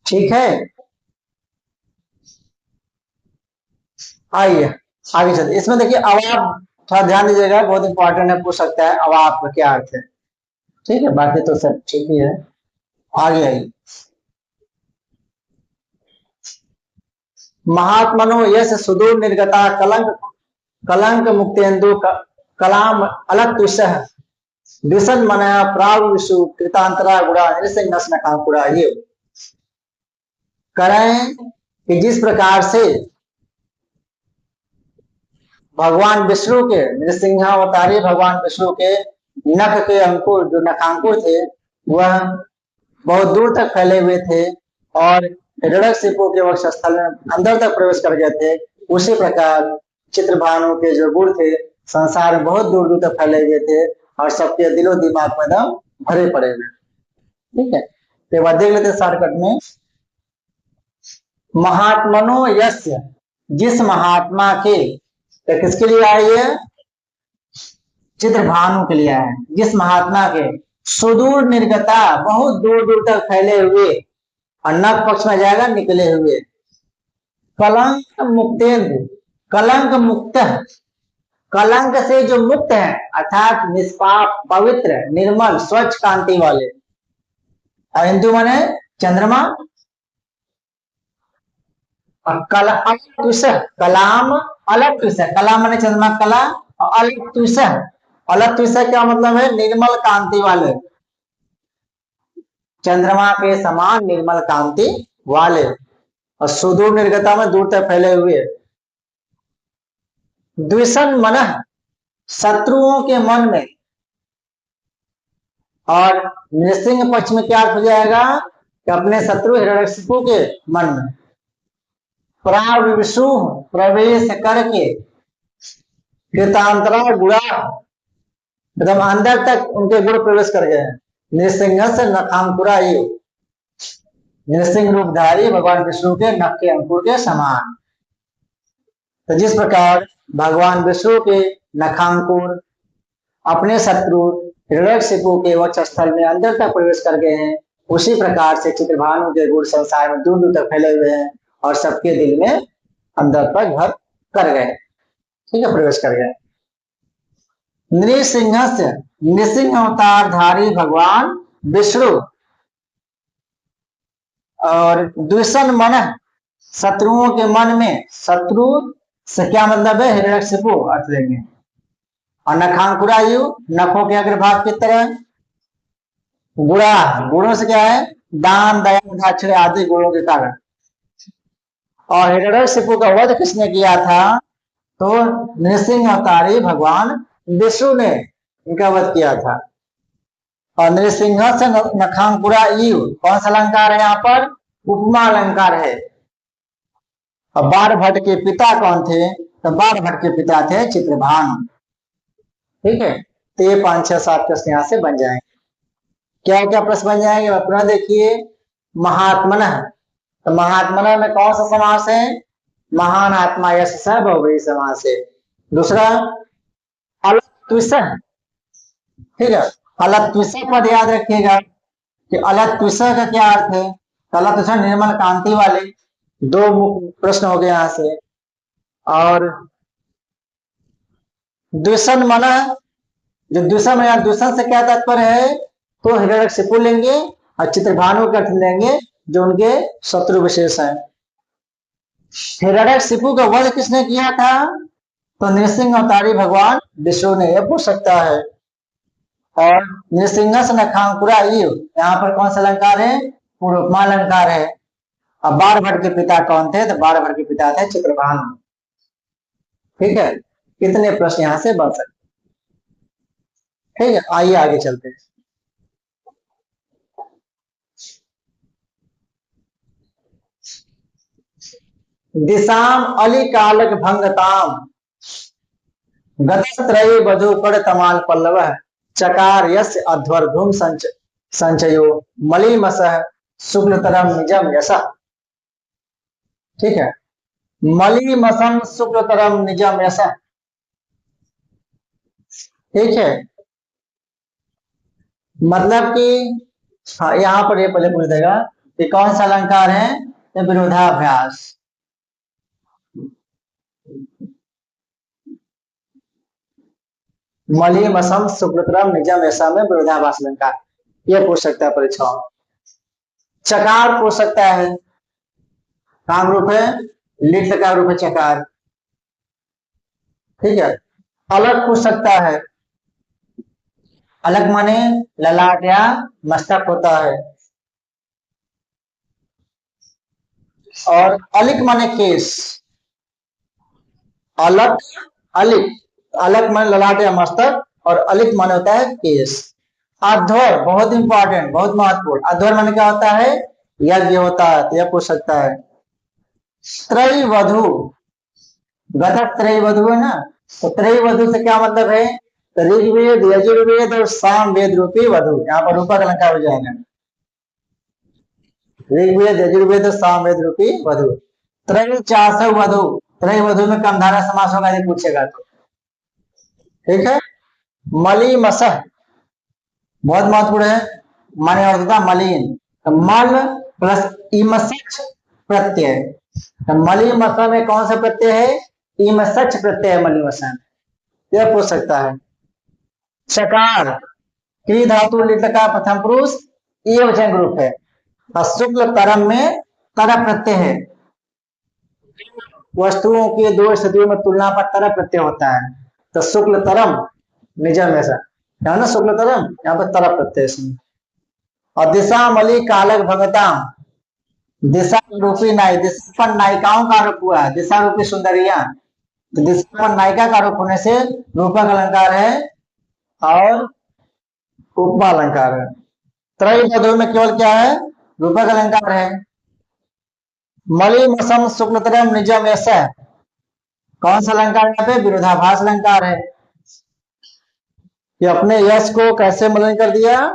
ठीक है, आइए आगे चलते। इसमें देखिए अवाप, थोड़ा ध्यान दीजिएगा, बहुत इंपॉर्टेंट है, पूछ सकता है अवाप का क्या अर्थ है। ठीक है, बाकी तो सब ठीक ही है। आगे आइए। महात्मनो यश सुदूर निर्गता कलंक मुक्तेन्दु कलाम अलग तुषः विशन मनया प्राग विषु कृतांतरा गुड़ा नृसिंह। ये करें कि जिस प्रकार से भगवान विष्णु के नृसिंहावतारी भगवान विष्णु के नख के अंकुर, जो नखांकुर थे, वह बहुत दूर तक फैले हुए थे और हिरण्यकशिपु के वक्षस्थल में अंदर तक प्रवेश कर गए थे। उसी प्रकार चित्रभानु के जो गुण थे संसार में बहुत दूर दूर तक फैले हुए थे और सबके दिलो दिमाग में एकदम भरे पड़े हुए। ठीक है, तो वह देख लेते शॉर्टकट में। महात्मनो यस्य, जिस महात्मा के, तो किसके लिए आए? ये चित्रभानु के लिए आए। जिस महात्मा के सुदूर निर्गता, बहुत दूर दूर तक फैले हुए, और नख पक्ष में जाएगा निकले हुए, कलंक मुक्तेंद्र, कलंक मुक्त, कलंक से जो मुक्त है, अर्थात निष्पाप, पवित्र, निर्मल, स्वच्छ कांति वाले। और हिंदू माने चंद्रमा, और कलाम अलग तुष, कलाम माने चंद्रमा, कला, और अलग तुष, अलग तुष क्या मतलब है? निर्मल कांति वाले, चंद्रमा के समान निर्मल कांति वाले। और सुदूर निर्गता में दूर तक फैले हुए। द्विषण मन, शत्रुओं के मन में। और नृसिंह पक्ष में क्या अर्थ हो जाएगा? कि अपने शत्रु हिरण्यकशिपु के मन में। प्राविशु, प्रवेश करके, कृतांतरा गुड़ा, एकदम अंदर तक उनके गुण प्रवेश कर गए। नृसिंह से नखांकुरा, ये नृसिंह रूपधारी भगवान विष्णु के नख के अंकुर के समान। तो जिस प्रकार भगवान विष्णु के नखांकुर अपने शत्रु हिरण्यकशिपु के वक्षस्थल में अंदर तक प्रवेश कर गए हैं, उसी प्रकार से चित्रभानु के गुण संसार में दूर दूर तक फैले हुए हैं और सबके दिल में अंदर तक घर कर गए। ठीक है, प्रवेश कर गए। नृसिंह से, नृसिंह अवतारधारी भगवान विष्णु, और द्विषण मन, शत्रुओं के मन में, शत्रु से क्या मतलब है? हिरण्यकशिपु अर्थ लेंगे। और नखांकुरायु, नखों के अग्रभाग की तरह। गुड़ा, गुणों से क्या है? दान, दया, दाक्षिण्य आदि गुणों के कारण। और हिरण्यकशिपु का वध किसने किया था? तो नृसिंह अवतारी भगवान विष्णु ने इनका वध किया था। और नृसिंह से नखांकुरा यू, कौन सा अलंकार है यहाँ पर? उपमा अलंकार है। और बाणभट्ट के पिता कौन थे? तो बाणभट्ट के पिता थे चित्रभानु। ठीक है, तो ये 5, 6, 7 प्रश्न यहाँ से बन जाएंगे। क्या क्या प्रश्न बन जाएंगे? पुनः देखिए, महात्मन, तो महात्मना में कौन सा समास है? महान आत्मा यश स बहुव्रीहि समास है। दूसरा अलत्विष, ठीक है, अलत्विष पद याद रखिएगा कि अलत्विष का क्या अर्थ है। अलत्विष निर्मल कांति वाले, दो प्रश्न हो गए यहां से। और द्विषण मना, जो द्विषण या द्विषण से क्या तात्पर्य है, तो हिरण्यकशिपु लेंगे और चित्रभानु का अर्थ लेंगे जो उनके शत्रु विशेष हैं। हिरण्यकशिपु का वध किसने किया था? तो नृसिंह अवतारी भगवान विष्णु ने, यह पूछ सकता है। और नृसिंहस नखांकुरा इव, यहाँ पर कौन सा अलंकार है? पूर्वोपमा अलंकार है। अब बाणभट्ट के पिता कौन थे? तो बाणभट्ट के पिता थे चित्रभानु। ठीक है, कितने प्रश्न यहां से बन सकते। ठीक है, आइए आगे चलते हैं। दिशाम अली कालक भंगताम गतत्रय वधु कड़ तमाल पल्लव चकार यस अध्वर धूम संचयो मलिमसः शुक्लतरम निजम यसा। ठीक है, मलिमसम शुक्लतरम निजम यसा। ठीक है, मतलब कि हाँ, यहाँ पर ये पहले पूछ देगा कि कौन सा अलंकार है? ये विरोधाभ्यास। मलिमसम शुक्लतरम निजम यसा में विरोधाभास अलंकार, ये पूछ सकता है परीक्षाओं में। चकार पूछ सकता है, काम रूप है लिट का रूप है चकार। ठीक है, अलग पूछ सकता है, अलग माने ललाट या मस्तक होता है। और अलिक माने केस, अलग अलिक, अलग माने ललाट या मस्तक और अलिक माने होता है केस। अध्वर बहुत इंपॉर्टेंट, बहुत महत्वपूर्ण। अध्वर माने क्या होता है? यज्ञ होता है, तो यह पूछ सकता है। त्रय वधु, गत त्रय वधु है ना, तो त्रय वधु से क्या मतलब है? ऋग्वेद यजुर्वेद और सामवेद रूपी वधु, यहाँ पर रूपक अलंकार हो जाएगा। ऋग्वेद यजुर्वेद और सामवेद रूपी वधु। त्रय चास वधु, त्रय वधु में कर्मधारय समास होगा यदि पूछेगा तो। ठीक है, मलिमसः बहुत महत्वपूर्ण है, माने अर्थ होता मलिन, तो मल प्लस इमसच प्रत्यय। तो मलिमस में कौन सा प्रत्यय है? इमसच प्रत्यय है मलिमस में, यह पूछ सकता है। चकार क्री धातु लिट का प्रथम पुरुष ये वचन ग्रुप है और शुक्ल तरम में तर प्रत्यय है। वस्तुओं की दो स्थितियों में तुलना पर तर प्रत्यय होता है, तो शुक्ल तरम निजम ऐसा है ना, शुक्ल तरम यहाँ पर तर प्रत्यय। और दिशा मली कालक भगताम, दिशा रूपी नाई, दिशा पर नायिकाओं का आरोप हुआ है, दिशा रूपी सुंदरिया, तो दिशा पर नायिका का आरोप होने से रूपक अलंकार है और उपमा अलंकार है। त्रय वधु में केवल क्या है? रूपक अलंकार है। मलिमसम शुक्लतरम निजम ऐसा, कौन सा अलंकार यहाँ पे? विरोधाभास अलंकार है। कि अपने यश को कैसे मलिन कर दिया?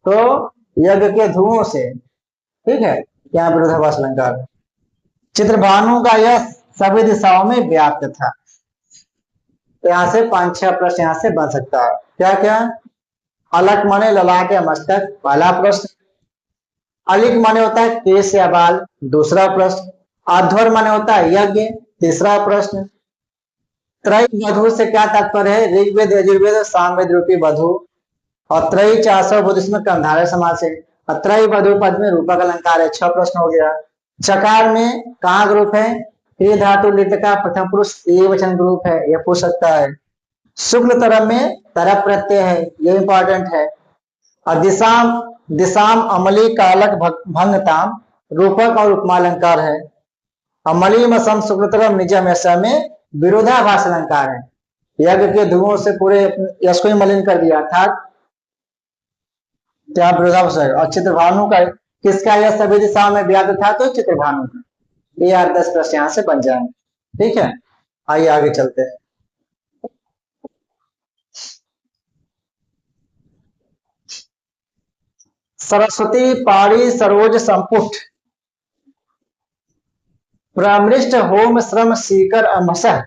तो यज्ञ के धुओं से। ठीक है, यहाँ विरोधाभास अलंकार। चित्रभानु का यश सभी दिशाओं में व्याप्त था। तो यहाँ से 5-6 प्रश्न यहाँ से बन सकता है। क्या क्या? अलक माने ललाट या मस्तक, पहला प्रश्न। अलिक माने होता है केश या बाल, दूसरा प्रश्न। अध्वर माने होता है यज्ञ, तीसरा प्रश्न। त्रय वधु से क्या तात्पर्य है? ऋग्वेद यजुर्वेद सामवेद रूपी वधु। और त्रय चासव वधु इसमें कर्मधारय समास है। और त्रय वधु पद में रूपक अलंकार है। 6 प्रश्न हो गया। चकार में कहाँ ग्रुप है? क्री धातु लिट का प्रथम पुरुष ये वचन ग्रुप है, यह पूछ सकता है। शुक्ल तरम में तरफ प्रत्यय है, ये इंपॉर्टेंट है। और दिशाम, दिशाम अमली कालक भंगताम रूपक और उपमा अलंकार है। अमली मसम शुक्लतरम निजम ऐसा में विरोधाभास अलंकार है। यज्ञ के धुओं से पूरे यश को ही मलिन कर दिया, अर्थात क्या विरोधाभास है। और चित्रभानु का किसका यश सभी दिशाओं में व्याप्त था? तो चित्रभानु का। ये 8-10 प्रश्न यहाँ से बन जाएंगे। ठीक है, आइए आगे चलते हैं। सरस्वती पाड़ी सरोज संपुट प्रमृष्ट होम श्रम सीकर अमसः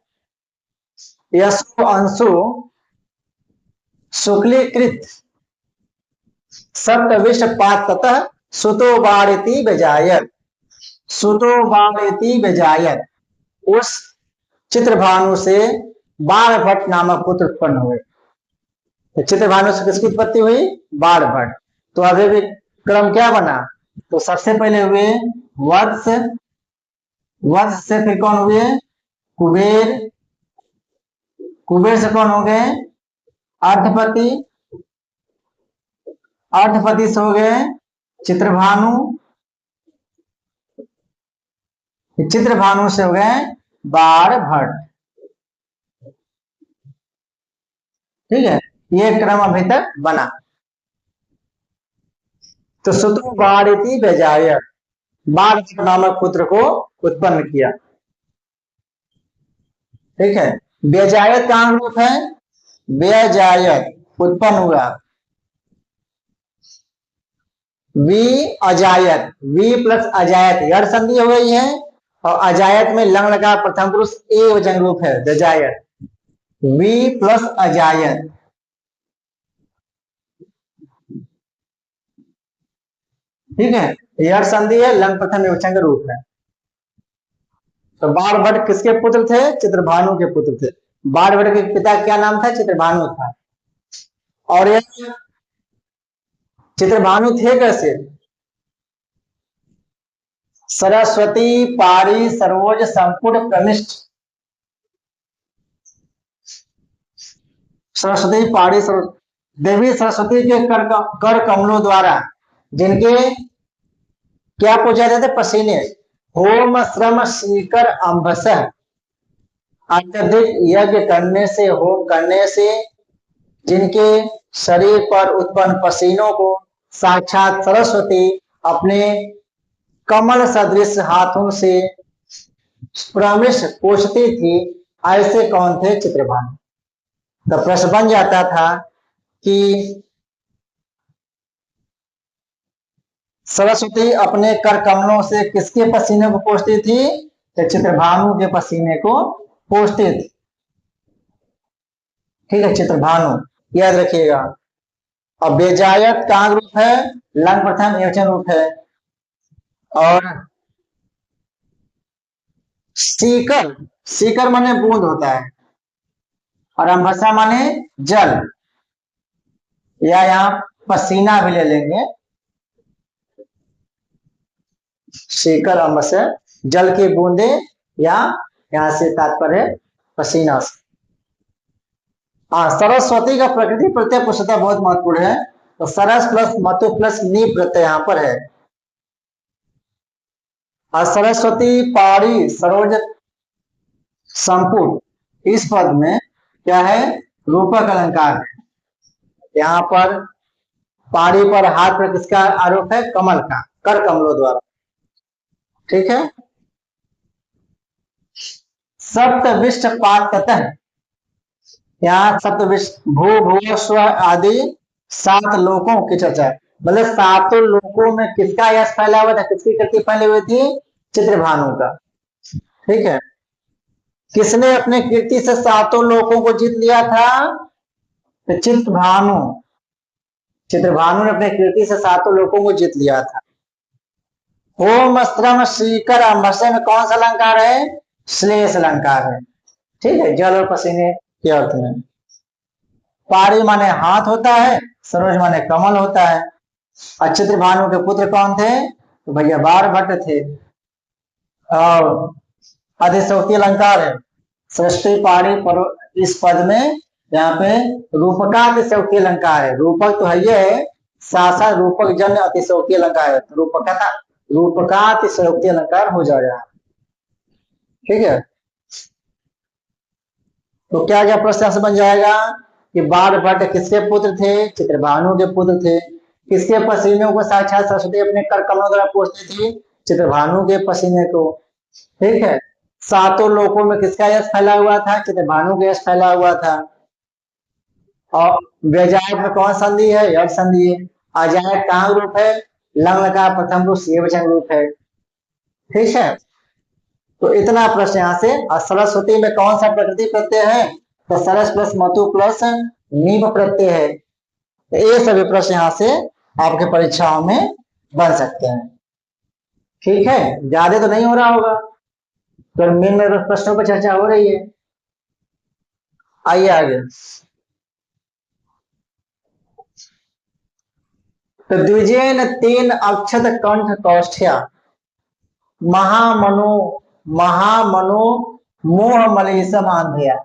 यशो अंशु शुक्लीकृत सप्तविष्ट पाततः सुतो बाड़ती बेजायत। सुतो बाड़ती बेजायत, उस चित्रभानु से बाणभट्ट नामक पुत्र उत्पन्न हुए। तो चित्रभानु से किसकी उत्पत्ति हुई? बाणभट्ट। तो अभी भी क्रम क्या बना? तो सबसे पहले हुए वत्स, वत्स से फिर कौन हुए? कुबेर, कुबेर से कौन हो गए? अर्धपति, अर्धपति से हो गए चित्रभानु, चित्रभानु से हो गए बाणभट्ट। ठीक है, ये क्रम अभी तक बना। तो सुतो बाड़ती बेजायत, बाणभट्ट नामक पुत्र को उत्पन्न किया। ठीक है, बेजायत का रूप है बेजायत, उत्पन्न हुआ। वी अजायत, वी प्लस अजायत यड़ संधि हो गई है, और अजायत में लंग लगा प्रथम पुरुष ए वचन रूप है बेजायत। वी प्लस अजायत, ठीक है, यड़ संधि है, लंग प्रथम विवचन का रूप है। तो बाणभट्ट किसके पुत्र थे? चित्रभानु के पुत्र थे। बाणभट्ट के पिता क्या नाम था? चित्रभानु था। और ये चित्रभानु थे कैसे? सरस्वती पारी सरोज संपूर्ण प्रनिष्ठ, सरस्वती पारी देवी सरस्वती के कर कमलों द्वारा जिनके क्या पूजा जाते थे? पसीने। होम श्रम सीकर अंबस, अत्यधिक यज्ञ करने से, होम करने से जिनके शरीर पर उत्पन्न पसीनों को साक्षात सरस्वती अपने कमल सदृश हाथों से प्रमिश पोषती थी, ऐसे कौन थे? चित्रभानु। तो प्रश्न बन जाता था कि सरस्वती अपने कर कमलों से किसके पसीने को पोषती थी? तो चित्रभानु के पसीने को पोषती थी। ठीक है, चित्रभानु याद रखिएगा। और बेजायत का रूप है लंग प्रथम एकवचन रूप है। और सीकर, सीकर माने बूंद होता है, और अंबसा माने जल, या यहाँ पसीना भी ले लेंगे। सीकर अंबस जल की बूंदे, या यहां से तात्पर्य पसीना से। हाँ, सरस्वती का प्रकृति प्रत्यय पुरुषता बहुत महत्वपूर्ण है। तो सरस प्लस मतु प्लस नी प्रत्यय यहां पर है। और सरस्वती पारी सरोज संपूर्ण, इस पद में क्या है? रूपक अलंकार है। यहाँ पर पारी पर हाथ पर किसका आरोप है? कमल का, कर कमलों द्वारा। ठीक है, सप्तविष्ट पाततः, यहाँ सप्तविष्ट भू भू स्व आदि 7 लोकों की चर्चा, मतलब 7 लोकों में किसका यश फैला हुआ था? किसकी कृति फैली हुई थी? चित्रभानु का। ठीक है, किसने अपने कीर्ति से 7 लोकों को जीत लिया था? तो चित्रभानु, चित्रभानु ने अपने कीर्ति से 7 लोकों को जीत लिया था। होम श्रम सीकर अंबसे में कौन सा अलंकार है? श्लेष अलंकार है। ठीक है, जल और पसीने के अर्थ में। पारी माने हाथ होता है, सरोज माने कमल होता है। और चित्रभानु के पुत्र कौन थे? तो भैया बाणभट्ट थे। और अधिशोक्ति अलंकार है, सृष्टि पारी पर, इस पद में यहाँ पे रूपकातिशयोक्ति अलंकार है। रूपक तो है ये है, सासा रूपक जन्य अतिशयोक्ति अलंकार है, रूपकता रूपकातिशयोक्ति अलंकार हो जाएगा। ठीक है, तो क्या क्या प्रश्न से बन जाएगा कि बाणभट्ट किसके पुत्र थे? चित्रभानु के पुत्र थे। किसके पसीने को साक्षात सरस्वती अपने कर कमलों द्वारा पोषती थी? चित्रभानु के पसीने को। ठीक है, 7 लोकों में किसका यश फैला हुआ था? चित्रभानु का यश फैला हुआ था। और बेजायत में कौन संधि है? यड़ संधि है। अजायत कहाँ रूप है? लंग लकार प्रथम रूप ये वचन रूप है। ठीक है, तो इतना प्रश्न यहाँ से। और सरस्वती में कौन सा प्रकृति प्रत्यय है? तो सरस प्लस मतु प्लस नीप प्रत्यय है। तो ये सभी प्रश्न यहाँ से आपके परीक्षाओं में बन सकते हैं। ठीक है, ज्यादा तो नहीं हो रहा होगा, तो मेन में प्रश्नों पर चर्चा हो रही है। आइए आगे। तो द्विजेन तीन अक्षत कंठ कौष्ठ्या महामनु महामनु मोह मलेशम आंध्या।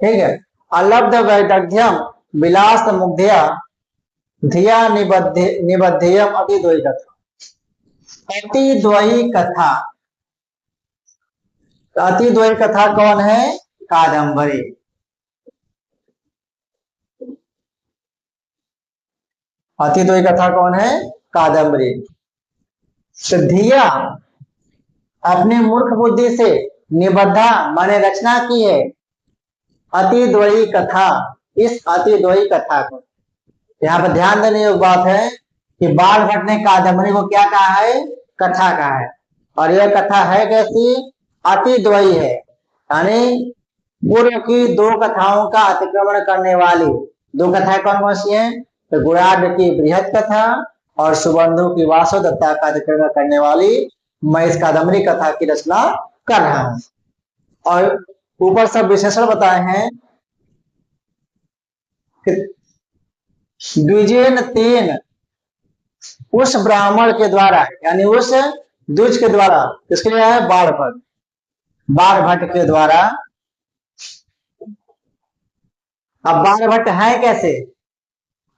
ठीक है, अलब्ध वैदग्ध्यम विलास मुग्धया धिया निबद्धेयम अतिद्वयी कथा। अतिद्वयी कथा, अतिद्वयी कथा कौन है? कादंबरी। अतिद्वयी कथा कौन है? कादंबरी। धिया अपने मूर्ख बुद्धि से निबद्धा माने रचना की है अतिद्वयी कथा, इस अतिद्वयी कथा को। यहाँ पर ध्यान देने योग्य बात है कि बाल भट्ट ने कादंबरी को क्या कहा है? कथा कहा है। और यह कथा है कैसी? अतिद्वयी है, यानी पूर्व की दो कथाओं का अतिक्रमण करने वाली। दो कथाएं कौन कौन सी हैं? तो गुणाढ़ की बृहद कथा और सुबंधु की वासोदत्ता का अतिक्रमण करने वाली मैं इस कादंबरी कथा की रचना कर रहा हूं। और ऊपर सब विशेषण बताए हैं कि द्विजेन तीन, उस ब्राह्मण के द्वारा, यानी उस द्विज के द्वारा, इसके लिए है बाण भट्ट, बाण भट्ट के द्वारा। अब बाण भट्ट है कैसे?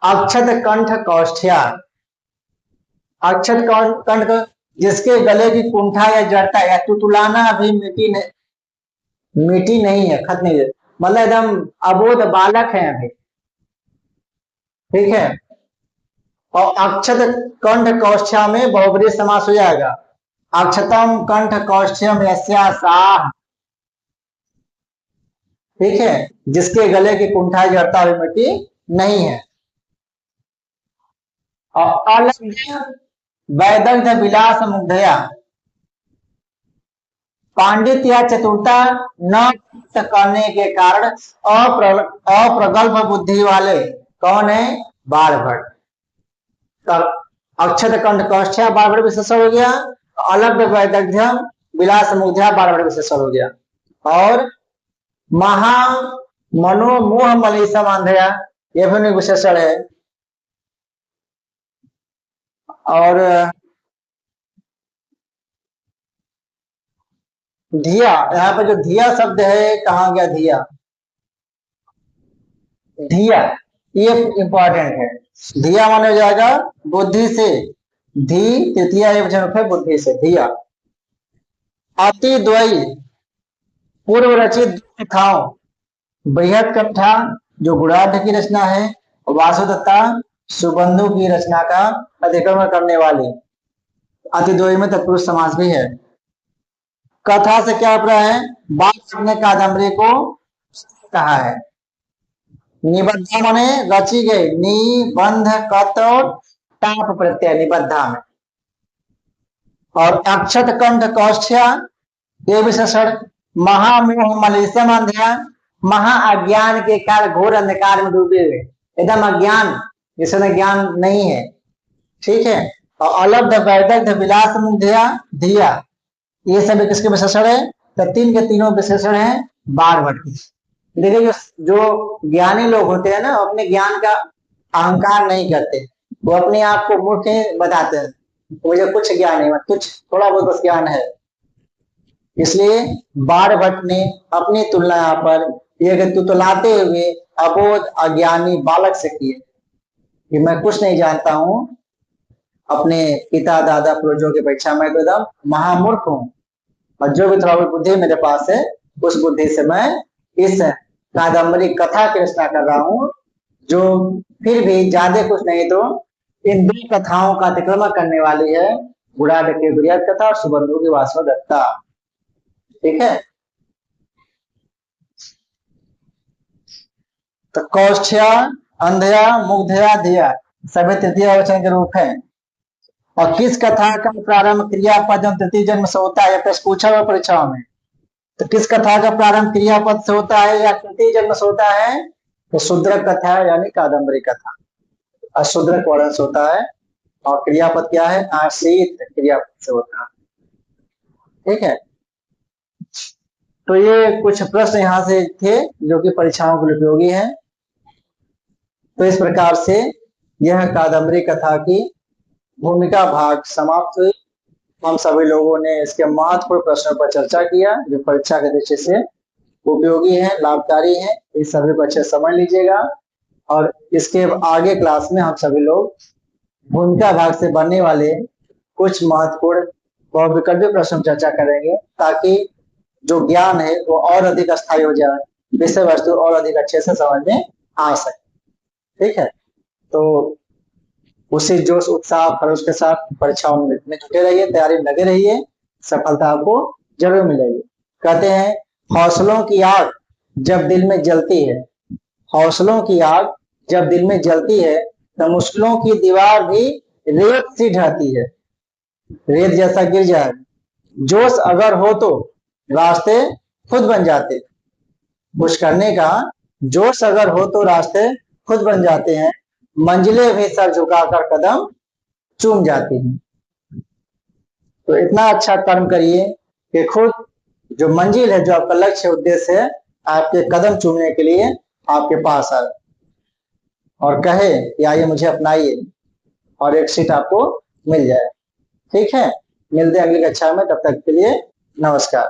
अक्षत कंठ कौष्ठ्या, अक्षत कंठ जिसके गले की कुंठा या जड़ता या तुतुलाना अभी मिटी नहीं है, खत्म नहीं है, मतलब एकदम अबोध बालक है अभी। ठीक है, और अक्षत कंठ कौष्ठ्या में बहुब्रीहि समास हो जाएगा। अक्षतम कंठ कौष्ठ्यम यस्या साह। ठीक है, जिसके गले की कुंठा जड़ता हुई मिट्टी नहीं है। और अलब्ध वैदग्ध विलास मुग्धया, पांडित्य या चतुरता न करने के कारण अप्रगल्भ बुद्धि वाले कौन है? बाण भट्ट। अक्षत कंठ कौष्ठ्या बाण भट्ट विशेषण हो गया, अलब्ध वैदग्ध्यम विलास मुग्धया बाण भट्ट विशेषण हो गया। और महा मनो मोह मलेशम आंध्या, यह भी विशेषण है। और धिया, यहाँ पर जो धिया शब्द है, कहाँ गया धिया? धिया ये इंपॉर्टेंट है। धिया माने हो जाएगा बुद्धि से, धी तृतीया है बुद्धि से, धिया। अतिद्वयी पूर्व रचित कथाओं, बृहद कथा जो गुणाढ़ की रचना है, वासुदत्ता सुबंधु की रचना का अतिक्रमण करने वाली। अतिद्वयी में तत्पुरुष समास भी है। कथा से क्या अभिप्राय है? बाल ने कादंबरी को कहा है। निबद्धा माने रची गई, निबंध कत टाप प्रत्यय निबद्धा में। और अक्षत कंठ कौष्ठ्या ये विशेषण महामोह मलेशम अंध्या, महा अज्ञान के कारण घोर अंधकार में डूबे हुए, एकदम अज्ञान, जिसमें ज्ञान नहीं है। ठीक है, और अलब्ध वैदग्ध विलास मुग्धया धिया, ये सभी किसके विशेषण है? तो तीन के तीनों विशेषण है बाण भट्ट के। देखिए जो ज्ञानी लोग होते हैं ना, अपने ज्ञान का अहंकार नहीं करते, वो अपने आप को मूर्ख बताते हैं, मुझे कुछ ज्ञान नहीं, कुछ थोड़ा बहुत बस ज्ञान है। इसलिए बाण भट्ट ने अपनी तुलना यहाँ पर ये तुतलाते हुए अबोध अज्ञानी बालक से की है कि मैं कुछ नहीं जानता हूँ, अपने पिता दादा पूर्वजों की अपेक्षा मैं तो एकदम महामूर्ख हूँ, और जो भी थोड़ा बुद्धि मेरे पास है उस बुद्धि से मैं इस कादंबरी कथा की रचना कर रहा हूँ, जो फिर भी ज्यादा कुछ नहीं तो इन दो कथाओं का अतिक्रमण करने वाली है, गुणाढ़ की बृहद कथा और सुबंधु की वासोदत्ता। ठीक है, तो कौष्ठ्या अंधया मुग्धया धिया सभी तृतीय वचन के रूप है। और किस कथा का प्रारंभ क्रियापद एवं तृतीय जन्म से होता है, यह प्रश्न पूछा हुआ परीक्षाओं में। तो किस कथा का प्रारंभ क्रियापद से होता है या तृतीय जन्म से होता है? तो शूद्रक कथा यानी कादम्बरी कथा अशूद्रक वर्ण से होता है, और क्रियापद क्या है? आश्रित क्रियापद से होता है। ठीक है, तो ये कुछ प्रश्न यहाँ से थे जो कि परीक्षाओं के लिए उपयोगी हैं। तो इस प्रकार से यह कादम्बरी कथा की भूमिका भाग समाप्त हुई। हम सभी लोगों ने इसके महत्वपूर्ण प्रश्नों पर चर्चा किया जो परीक्षा के दृष्टि से उपयोगी है, लाभकारी है। इस सभी को अच्छे समझ लीजिएगा, और इसके आगे क्लास में हम सभी लोग भूमिका भाग से बनने वाले कुछ महत्वपूर्ण बहुविकल्पी प्रश्न चर्चा करेंगे, ताकि जो ज्ञान है वो और अधिक स्थायी हो जाए, विषय वस्तु और अधिक अच्छे से समझ में आ सके। ठीक है, तो उसी जोश उत्साह खरोश के साथ परीक्षाओं में जुटे रहिए, तैयारी में लगे रहिए, सफलता आपको जरूर मिलेगी। कहते हैं हौसलों की आग जब दिल में जलती है, हौसलों की आग जब दिल में जलती है तो मुश्किलों की दीवार भी रेत सी ढहती है, रेत जैसा गिर जाए। जोश अगर हो तो रास्ते खुद बन जाते, कुछ करने का जोश अगर हो तो रास्ते खुद बन जाते हैं, मंजिलें भी सर झुकाकर कदम चूम जाती हैं। तो इतना अच्छा कर्म करिए कि खुद जो मंजिल है, जो आपका लक्ष्य उद्देश्य है, आपके कदम चूमने के लिए आपके पास आए और कहे कि आइए मुझे अपनाइए, और एक सीट आपको मिल जाए। ठीक है, मिलते हैं अगली कक्षा में, तब तक के लिए नमस्कार।